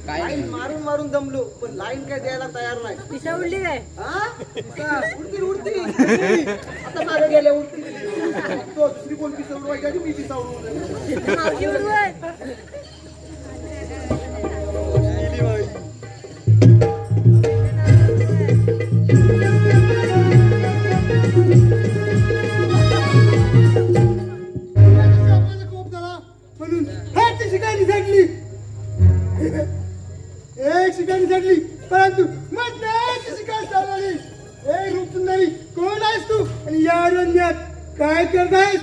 लाईन मारून मारून दमलो पण लाईन काय द्यायला तयार नाही पिसा उडली काय उडती उडती आता मागे गेल्या उडती तो दुसरी कोण पिसा उडवायची आणि मी पिसा उडवून म्हणून ह्याची शिकायची झाडली एक शिकायची झाडली परंतु मग नाही शिकायची चालली एक रूपसुंदरी कोण आहेस तू आणि या रण्यात काय करतायस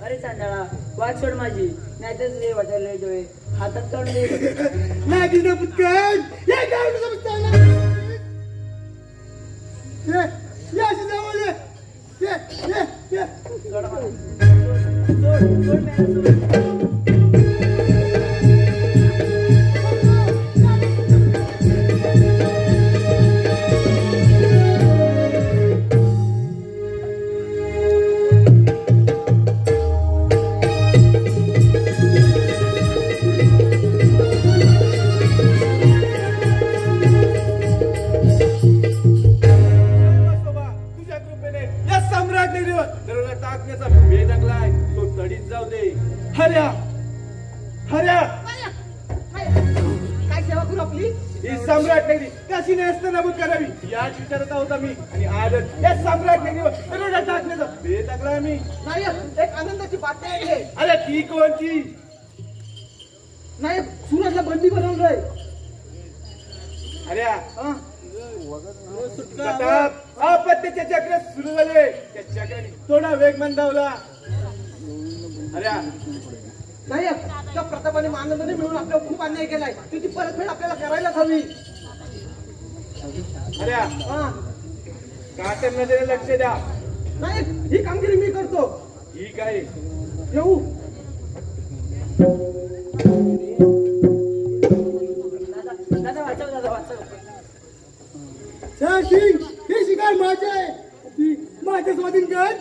अरे सांडाळा वाट सोड माझी नाहीतर लय वाटायला नाही डोळे हातात तोंड दे नाही ना पुतकन या गावचं पुतकन ये या जवळ ये ये ये सोड हर्या हर्या काय सेवा करू आपली ही सम्राट नगरी कशी नेस्तनाबूत करावी याच विचारत आहोत आम्ही आणि आजच या सम्राट नगरीवर दरोडा टाकण्याचा बेत टाकला आम्ही नाही एक आनंदाची बातमी आहे अरे ती कोणती नाही सूरजला बंदी बनवलंय अरे आपत्तीचे चक्र सुरू झाले. त्या चक्राने थोडा वेग मंदावला. अरे नाही त्या प्रतापाने आनंदाने मिळून आपल्याला खूप अन्याय केलाय. त्याची परतफेड आपल्याला करायलाच हवी. अरे हा काटन नजरेने लक्ष द्या. नाही ही कामगिरी मी करतो. ठीक आहे. येऊ दादा वाचव दादा वाचव. हे शिकार माझे आहे. माझ्या स्वाधीन कर.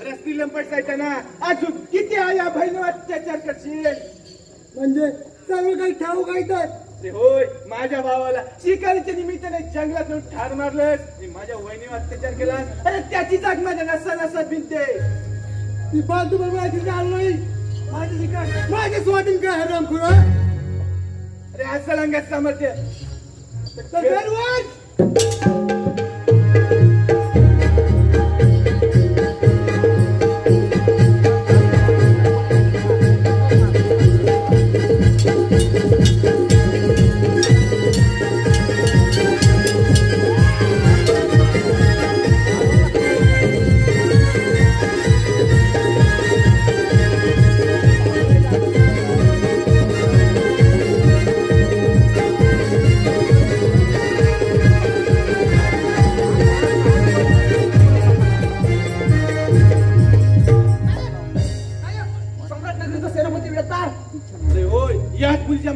रस्ती लंपट सायताना अजून किती आया बहिणीवर अत्याचार करशील. म्हणजे चांगलं काही ठाऊ काय तर. ते होय माझ्या भावाला शिकारीच्या निमित्ताने जंगलात नेऊन ठार मारलंस. माझ्या वहिनीवर अत्याचार केलास. अरे त्याची जाग माझ्या नसा नसात भिनते. ती फालतू बरोबर आलं नाही. माझे शिकार माझे स्वाधीन काय हराम खुरा. अरे असं लंगात सामर्थ्य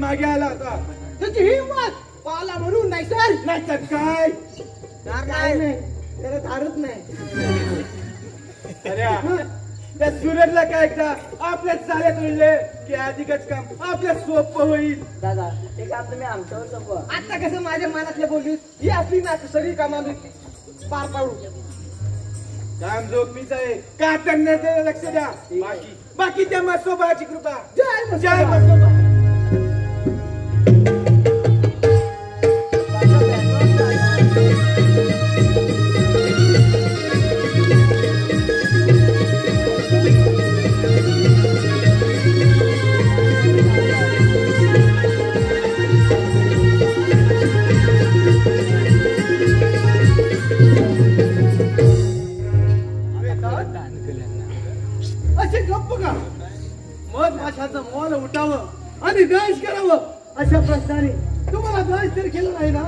मागे आला होता. त्याची हिंमत पाला म्हणून नाही सर. नाही तर काय. नाही त्याला धारत नाही. अरे त्या सूरजला काय एकदा आपल्या चाल्यात उडले की अधिकच काम आपल्या सोपं होईल. दादा ते काम तुम्ही आमच्यावर सोपवा. आता कसं माझ्या मनातले बोललीस ही असली ना सगळी कामा मी पार पाडू. काम जोखमीच आहे. का त्यांना लक्ष द्या. बाकी त्या मसोबाची कृपा. जय जय मसोबा. असे गप्प का मग माशाचं मोल उठावं आणि दंश करावं अशा प्रश्नाने तुम्हाला दंश तरी केलं नाही ना.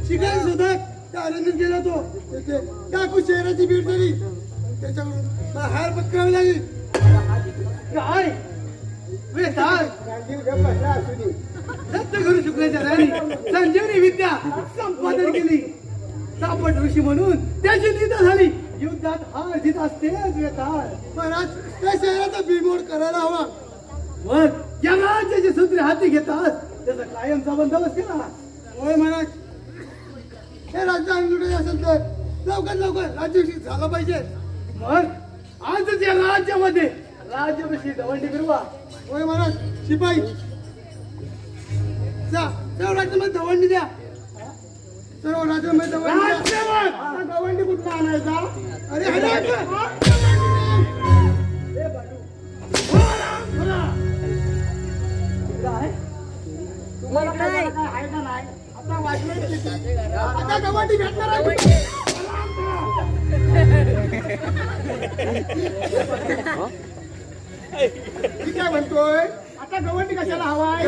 शिकारी सुद्धा त्या आनंदीत गेला तो. टाकू शहराची भेट झाली. त्याच्याकडून हार पत्करावी लागली. काय दत्त गुरु शुक्राचार्यांनी संजीवनी विद्या संपादन केली. सापट ऋषी म्हणून त्याची निंदा झाली. युद्धात हार जीत असतेच वेताळ. महाराज त्या शहराचा बिमोड करायला हवा. मग या राज्याचे सूत्रे हाती घेतात त्याचा कायमचा बंदोबस्त केला. होय महाराज. हे राज्य अंगलुटे असेल तर लवकर लवकर राज्याभिषेक झाला पाहिजे. मग आजच या राज्यामध्ये राज्याभिषेक दवंडी फिरवा. होय महाराज. शिपाई जा सर्व राज्यामध्ये दवंडी द्या. सर्व राज्यामध्ये दवंडी द्या. दवंडी कुठं आणायचा. अरे तुम्हाला काय आहे का नाही. आता वाटलं आता दवंडी भेटणार आहे. मी काय म्हणतोय आता गवंडी कशाला हवाय.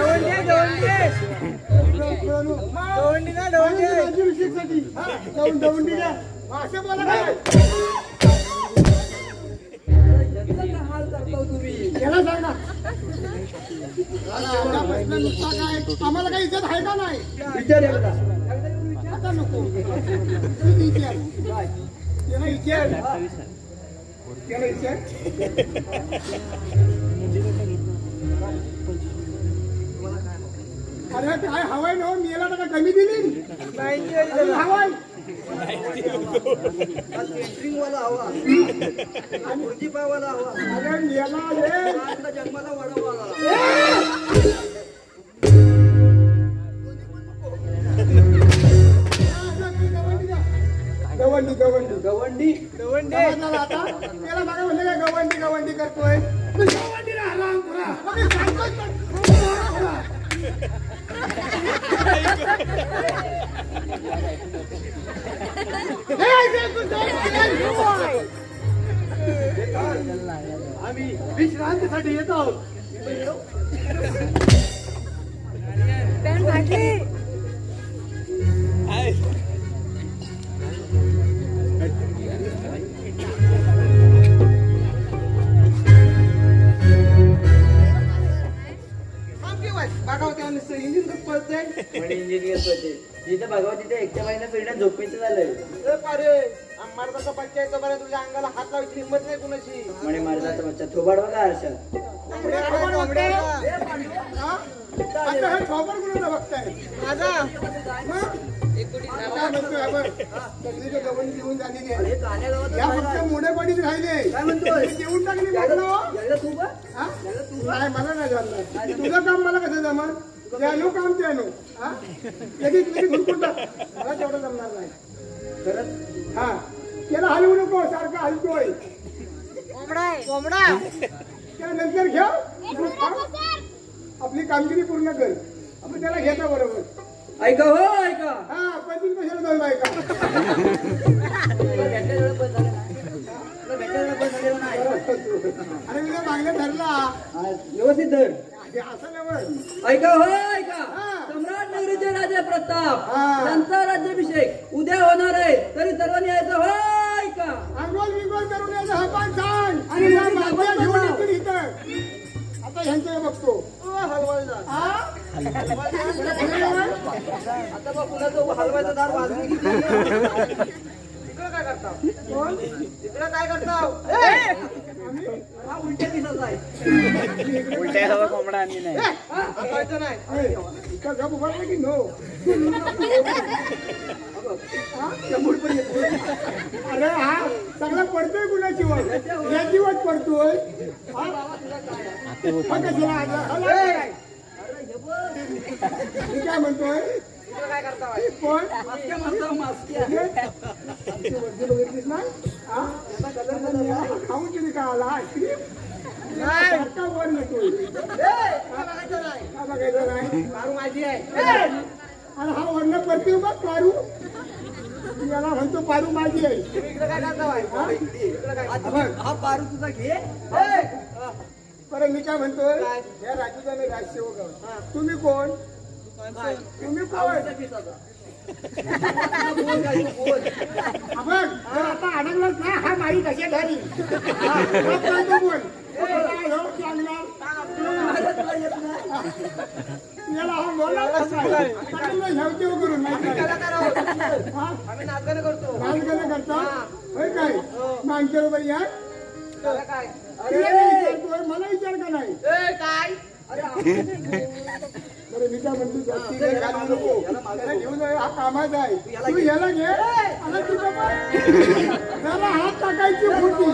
राज्याभिषेकसाठी जाऊन दवंडी द्या. असं बोला काय. हाल करतो तुम्ही. याला सांग ना. प्रश्न नुसता काय आम्हाला काही इज्जत आहे का नाही. विचार एकदा. आता नको. विचार त्याला विचार. त्याला विचार. अरे काय हवाय ना मेला तर कमी दिली नाही. हवाय केटरिंग वाला हवा. भुर्जी पावाला हवा. अरे मेला जन्माला वाढवाला. गवंडी गवंडी गवंडी गवंडी आता त्याला बघा म्हणलं काय गवंडी गवंडी करतोय. गवंडी आम्ही विश्रांतीसाठी येत आहोत. जिथे भगवत तिथे एकट्या बाईनं फिरणं झोपेचं झालंय. मर्दाचा बच्चा आहे तोपर्यंत तुझ्या अंगाला हात लावायची हिंमत नाही कुणाची. म्हणे मर्दाचा बच्चा थोबाड बघा आरशात. मोडेपडीत राहिले देऊन टाकली. नाही मला नाही जमणार. तुझं काम मला कसं जमणार? त्यानो काम त्यानो लगेच मला तेवढं जमणार नाही. खरंच हा त्याला हलवू नको. सारखं हलतोय त्यानंतर घ्या आपली कामगिरी पूर्ण कर. आपण त्याला घेता बरोबर. ऐका हो ऐका. हा पण तुम्ही कशाला जाऊ ऐका. अरे मी मागण्या ठरला व्यवस्थित धर. असं नव्हतं. ऐका हो ऐका. सम्राट नगरीचे राजे प्रताप यांचा राज्याभिषेक उद्या होणार आहे. तरी सर्वांनी यायचं हो ऐका. अंगोल बिंगोल करून यायचं हा पण सांग. आणि घेऊन येतील इथं. आता ह्यांचं बघतो. आता बघ कुणाचं हलवायचा दार वाजवी किती. काय करता तिकडे काय करता हा उलट्या दिसत आहे. उलट्या हवा कोंबडा आणली नाही. हसायचं नाही की नो अरे हा सगळं पडतोय कुणाची वर याची वर पडतोय. मी काय म्हणतोय काय करता पण बघितलीस ना खाऊन किती का आला आईस्क्रीम वर येतोय. बघायचं नाही दारू माझी आहे आणि हा वर्ण पडतोय बघ पारू. याला म्हणतो पारू माझी आहे. इकडे काय करता हा पारू तुझा घे. बरं मी काय म्हणतोय या राज्याचा मी राजसेवक आहोत. तुम्ही कोण? तुम्ही कोण? आपण आता अडकलाच ना हा माई कशा घरी बोल याला हा बोला करून आम्ही नाचगाणं करतो नाचगाणं करता होय काय आमच्या बरोबर या काय मला विचार का नाही काय बरं मी काय म्हणतो जास्ती काही घालू नको. त्याला घेऊन हा कामाचा आहे. तू याला घे आणि तुझं त्याला हात टाकायची होती.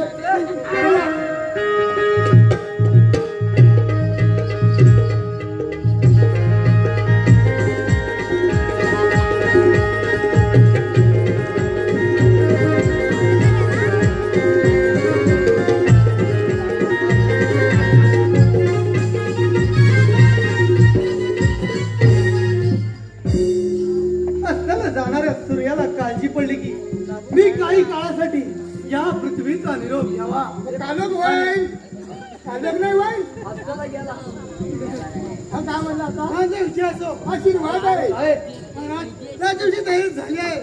जाणाऱ्या सूर्याला काळजी पडली की मी काही काळासाठी या पृथ्वीचा निरोप घ्यावा. कालक होईल कालक नाही होईल. हा काय म्हणला आता माझा विषय असो आशीर्वाद आहे. त्या दिवशी तयारी झाली आहे.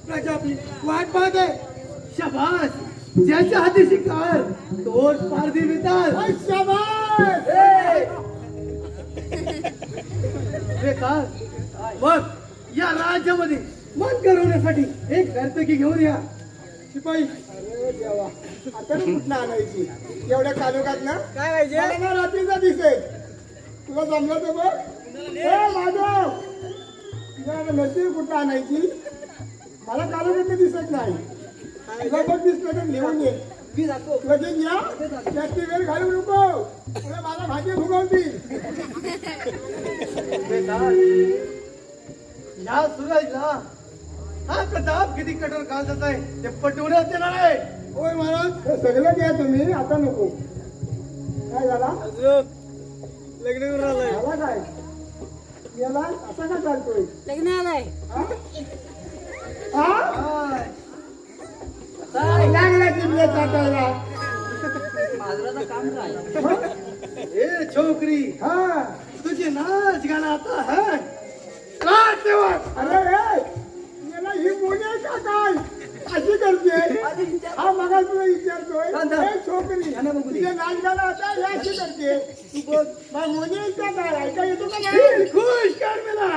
प्रजा आपली वाट पाहत आहे. शाबास ज्याच्या हाती शिकार तोच पारधी मिळतात. शाबास मग या राज्यामध्ये मन करवण्यासाठी एक नर्तकी घेऊन या. शिपाई अरे देवा आता कुठं आणायची एवढ्या कालोखात ना काय पाहिजे मला ना रात्रीचा दिसेल. तुला जमलं तर बघ माधव तुला नर्तकी कुठं आणायची मला कालोखात दिसत नाही. तुला बघ दिसलं तर घेऊन ये. लगेच या जास्ती वेळ घालू नको. अरे मला भाजी भुगवतील. या सूरजला हा प्रताप किती कठोर काळजाचा आहे ते पटवण्यात येणार आहे. होय महाराज हे सगळं घ्या तुम्ही आता नको. काय झाला लग्न करून आलाय. झाला काय याला असा का चालतोय लग्न आलाय लागला जिल्ह्यात चाटायला माझं काम काय ए छोकरी हा तुझे नाच गाणं आता है अरे याला ही मुली आहे का काय अशी करते हा मगा तुला विचारतोय छोकरी तिथे नाच गाणं आता हे अशी करते तू बघ मग मुली आहे का काय ऐका येतो का नाही खुश कर मला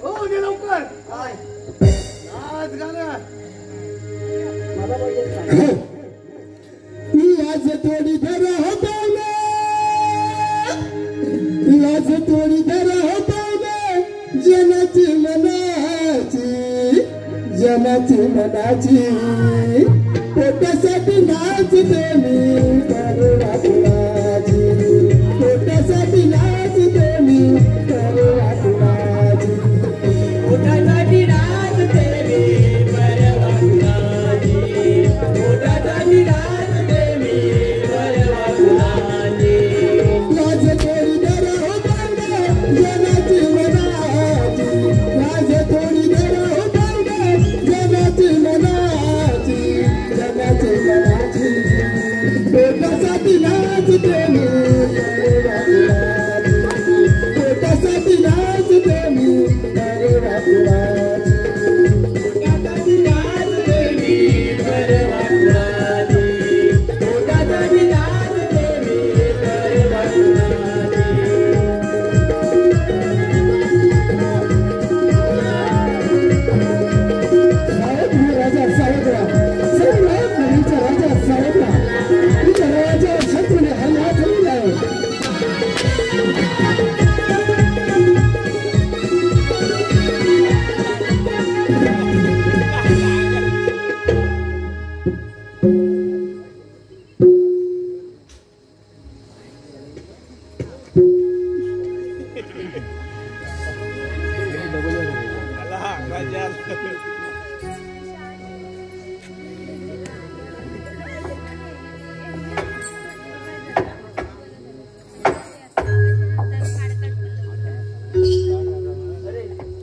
हो दे लवकर नाच गाणं लाज थोडी धर हो पावले लाज थोडी धर हो पावले जनाची मनाची पोटासाठी नाचते मी करुणा कुणाची पोटासाठी नाचते मी करुणा कुणाची पोटासाठी नाचते मी परवा कुणाची पोटासाठी नाचते मी परवा कुणाची लाज थोडी धर हो पावले जनाची मनाची लाज थोडी धर हो पावले जनाची मनाची पोटासाठी नाचते मी पोटासाठी नाचते मी परवा कुणाची पोटासाठी नाचते मी परवा कुणाची पोटासाठी नाचते मी परवा कुणाची राजा साहेबरा राजा साहेबरा राजा शत्रूने हल्ला केलेला आहे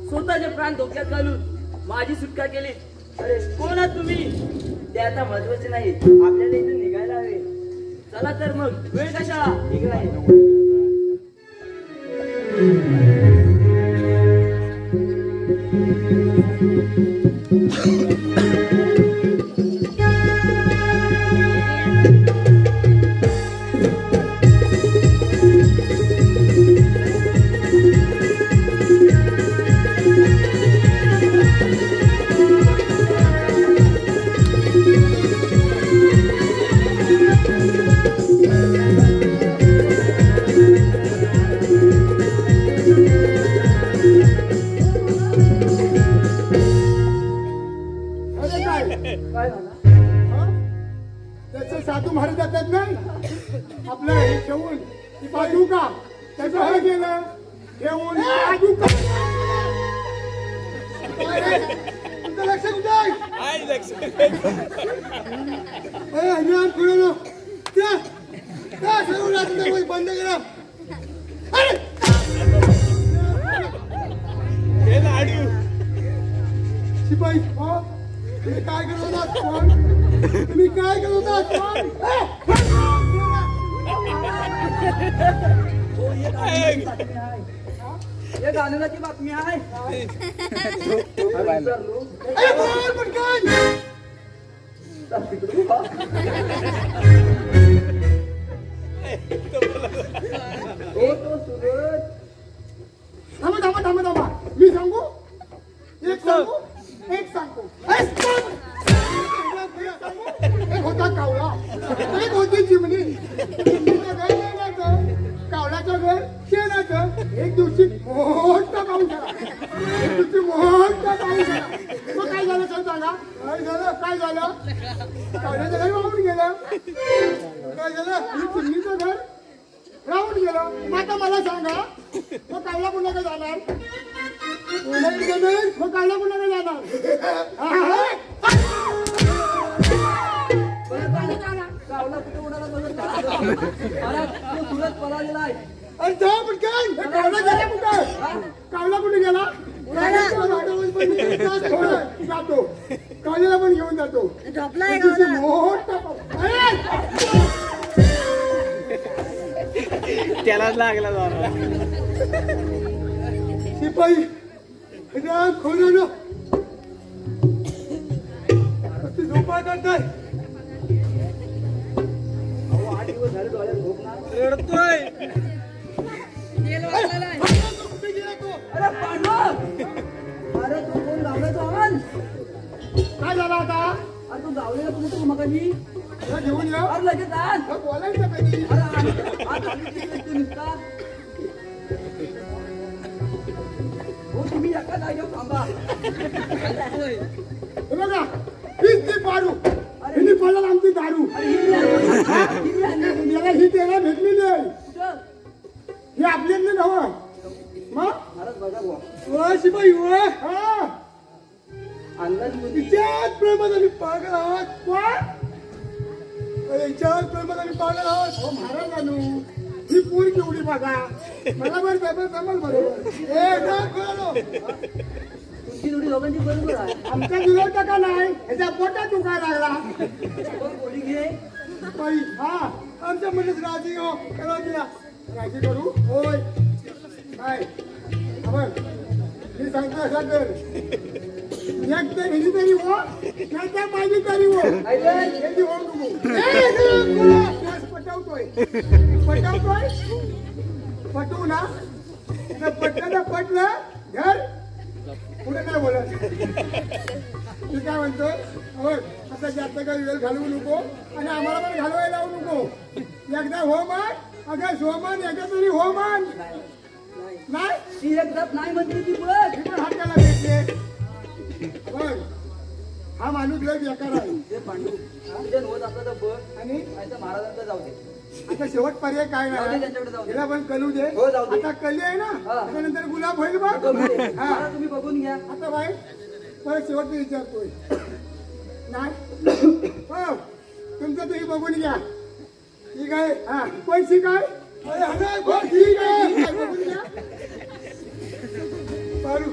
स्वतःचे प्राण धोक्यात घालून माझी सुटका केली. अरे कोण आहात तुम्ही? ते आता महत्वाचे नाही, आपल्याला इथून निघायला हवे. चला तर मग, वेळ कशा निघाय. त्याचं साधू महाराज जातात नाही आपलं हे ठेवून ती बाजू का त्याचं हे गेलं ठेवून बाजू का तुमचं लक्ष कुठे आहे बंद करा शिपाई तुम्ही काय करत होता तुम्ही काय करत होता हे गाण्याची बातमी आहे. थांबा मी सांगू एक सांगू एक होता कावळा एक होती चिमणी कावळ्याचं घर शेणाचं एक दिवशी मोठा पाऊस झाला मग काय झालं सर सांगा काय झालं कावळ्याचं घर वाहून गेलं काय झालं चिमणीचं घर राहून गेलं मग आता मला सांगा मग कावळा पुन्हा काय जाणार मग कावळा पुन्हा काय जाणार गावला कुठे उडाला बघत महाराज तो सुरत पळालेला आहे. अरे जाऊ पटकन. कावला गेला कुठं? कावला कुठे गेला? जातो कावल्याला पण घेऊन जातो. झोपलाय मोठा त्यालाच लागला जरा. शिपाई खोल झोपा करताय. 8 दिवस झाले डोळ्यात झोप नाही. रडतोय. कुठे गेला तो? अरे पांडव अरे तू कोण गावला तो आण. काय झालं आता? अरे तू गावलेला कोण तू मगाशी. त्याला घेऊन या. अरे लगेच आण. बोलायचं कधी? अरे आज तू निघता. हो तुम्ही एका जागेवर थांबा. हे बघा हीच ती पारू. हिने पडला आमची दारू. याला ही त्याला भेटलेली आहे. ही आपल्यातली नव्हं. मग महाराज बघा बुवा. ओ शिपाई ओ हा अंदाज बुद्धी तिच्याच प्रेमात आम्ही पागल आहोत. कोण? याच्याच प्रेमात आम्ही पागल आहोत. हो महाराजांनो ही पूर केवढी बघा. मला बरं जमल बरोबर. तुमची जोडी दोघांची बरोबर आहे. आमचा दिलो टका नाही ह्याच्या पोटात दुखायला लागला. कोण गोळी घे. बाई हा आमच्या मनात राजी हो करा तिला राजी करू. होय काय आपण मी सांगतो असा कर. एक तर हिची तरी हो नाही तर माझी तरी हो. याची हो नको. पटवतोय पटवू ना. पटलं पटलं घर पुढे काय बोलत. तू काय म्हणतो आता जास्त काही वेळ घालवू नको आणि आम्हाला पण घालवायला लावू नको. एकदा हो मान अगं हो मान एकदा तरी हो मान. नाही ती एकदा नाही म्हणते ती बघ. मी पण हात त्याला भेटले. बघ हा माणूस लय बेकार आहे. ते पांडू तुझ्या होत असलं तर बघ आणि नाही तर महाराजांचा जाऊ दे. आता शेवट पर्याय काय जाऊ दे नाही. त्यांच्याकडे जाऊ दे. हिला पण कलू दे. हो, जाऊ दे. आता कली आहे ना हा. त्यानंतर गुलाब होईल बघ. हा महाराज तुम्ही बघून घ्या. आता बाई परत शेवटचं विचारतोय नाही हो तुमचं तुम्ही बघून घ्या. ठीक आहे हा पैसे काय ठीक आहे बघून घ्या. पारू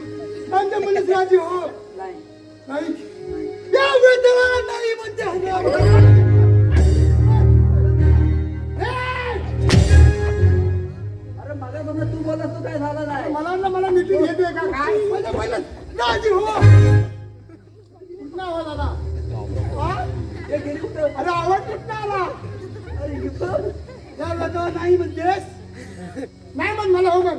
आमच्या मुलीच राजी हो नाही नाही या वेळेला नाही म्हणते. अरे मागा बघ तू बोलत तो काय झाला नाही. मला मिटिंग घेतोय का काय पहिलं राजी हो. कुठला आवाज आला? हा? हे गेली कुठं. अरे आवाज कुठला आला? अरे इथं. या वेळेला नाही म्हणतेस. नाही म्हण मला हो म्हण.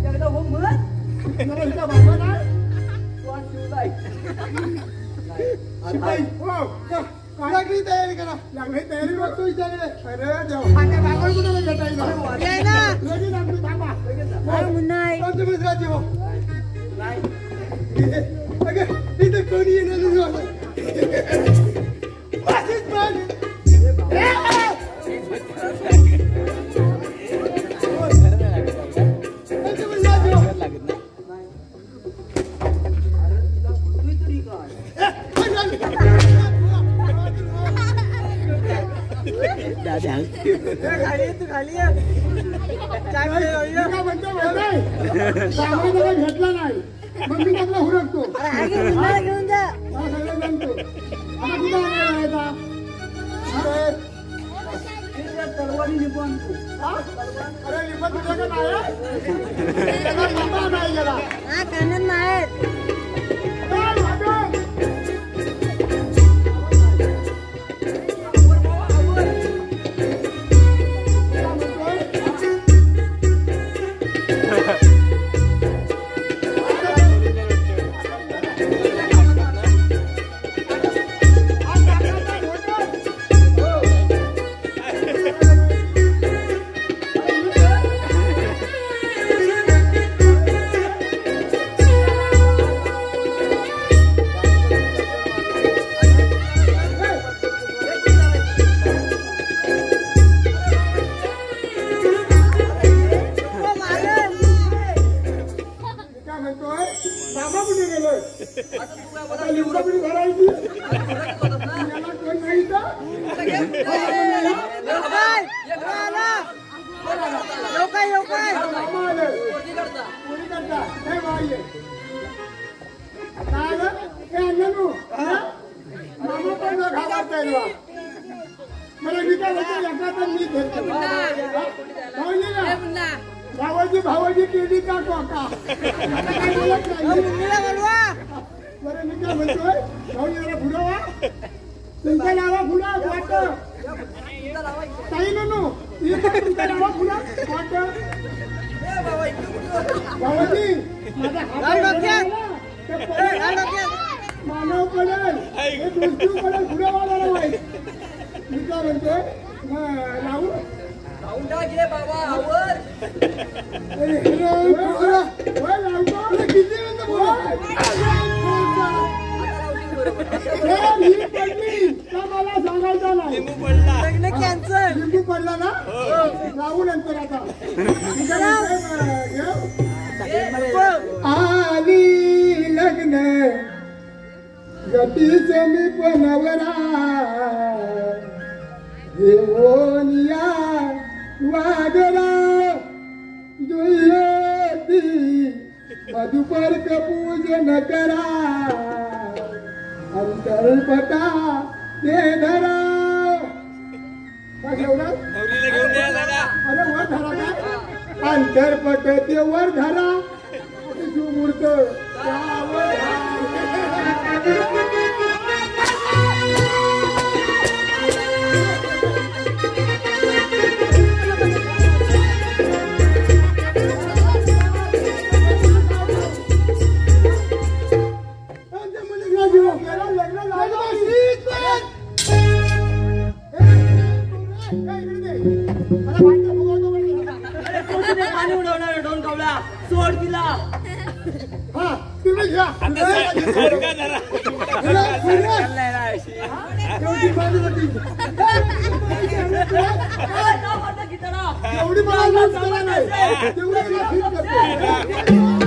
एकदा हो म्हण. मला इथं बाबा नाही. वाट शिवलाय. शिपाई हो लागली तयारी करा. लागली तयारी बघतो विचारले. अरे देवा आता बाबा कुठे भेटायला लगेच आमची थांबा. आमच्या मित्राची हो नाही अगं इथं कोणी येणार वाशीच पण बोलतोय तरी काय. भेटला नाही मग मी त्याला हुरकतो. घेऊन जा. मला सगळं जमतो. आता कुठं आणायला तलवारी निघू आणतो. अरे लिंबा तुझ्याकडे नाही. लिंबा नाही गेला. हा कानात नाही. करता येईल वा मला मी काय म्हणतो एका तर मी घेतो ना भावाजी भावाजी केली का कोका आता काय बोलत नाही बरं मी काय म्हणतोय भाऊजी जरा फुलवा तुमच्या नावा फुला वाट ताई नो तुमच्या नावा फुला वाट भावाजी माझा मानव पडेल हे दोस्ती पडेल पुढे वाढायला पाहिजे मी काय म्हणतोय लावू लावून टाक रे बाबा आवर लावतो किती म्हणतो मला सांगायचं नाही लिंबू पडला ना लावू नंतर आता आली लग्न गतीच मी पनवरा देवोनिया वागरा दुयती मधुपर्क पूजन करा अंतरपटा ते धरा अरे वर धरा काय अंतरपट ते वर धरा मूर्त पाणी उडवणार दोन कवळा सोड तिला हा तुम्ही घ्या एवढी मला लूट करा नाही तेवढी ठीक करतो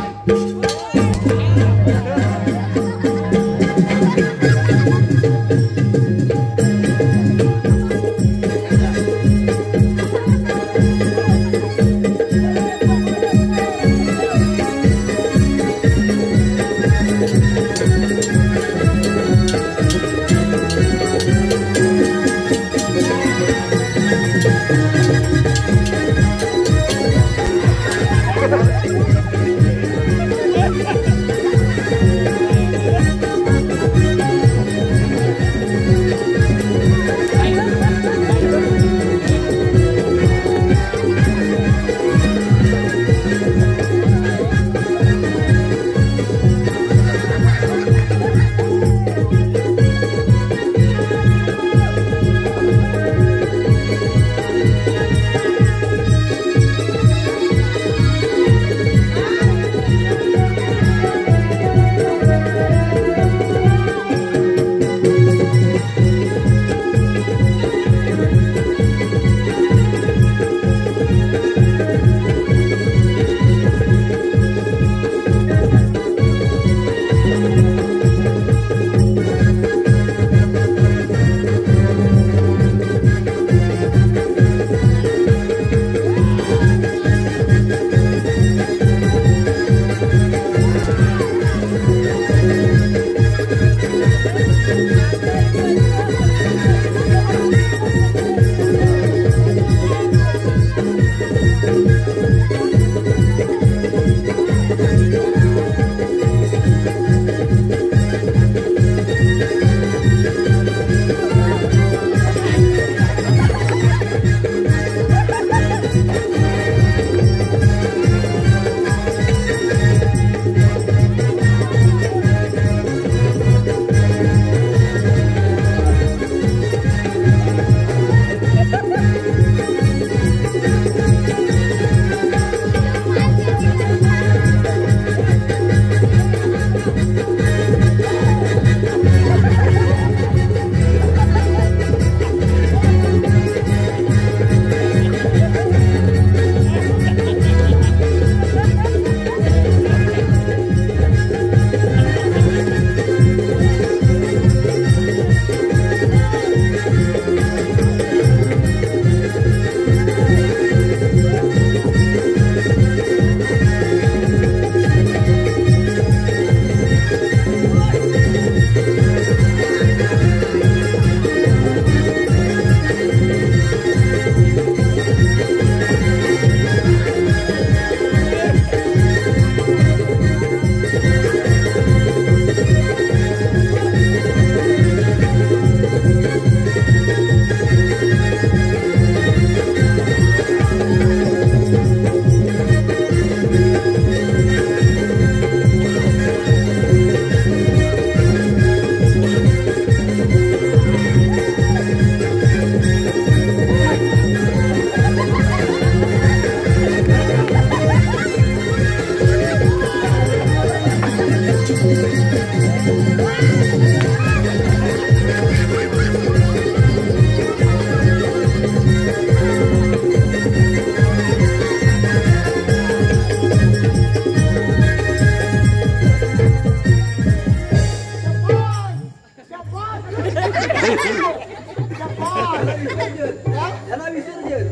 याला विसर्जन.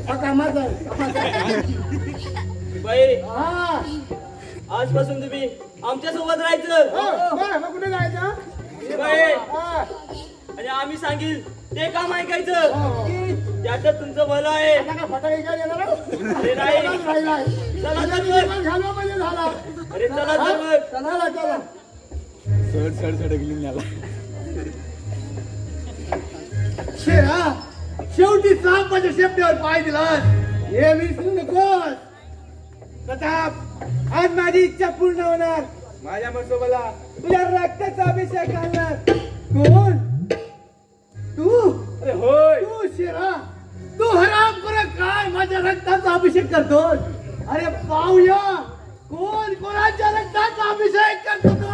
हा कामाचा आहे. बाई हा. आजपासून तुम्ही आमच्या सोबत राहायचं. मग कुठे जायचं? बाई हा. आणि आम्ही सांगील ते काम ऐकायचं. त्याच्यात तुमचं भलं आहे. आता काय फटाके काय येणार? अरे नाही. चला तर मग. घालवा म्हणजे झाला. अरे चला तर मग. चला चला. शेरा शेवटी सापाच्या शेपट्यावर पाय दिलास हे विसरू नकोस. प्रताप आज माझी इच्छा पूर्ण होणार. माझ्या मसोबाला तुझ्या रक्ताचा अभिषेक घालणार. कोण? तू? अरे होय तू शेरा. तू हराम कर काय माझ्या रक्ताचा अभिषेक करतोस? अरे पाहूया कोण कोणाच्या रक्ताचा अभिषेक करतो तो.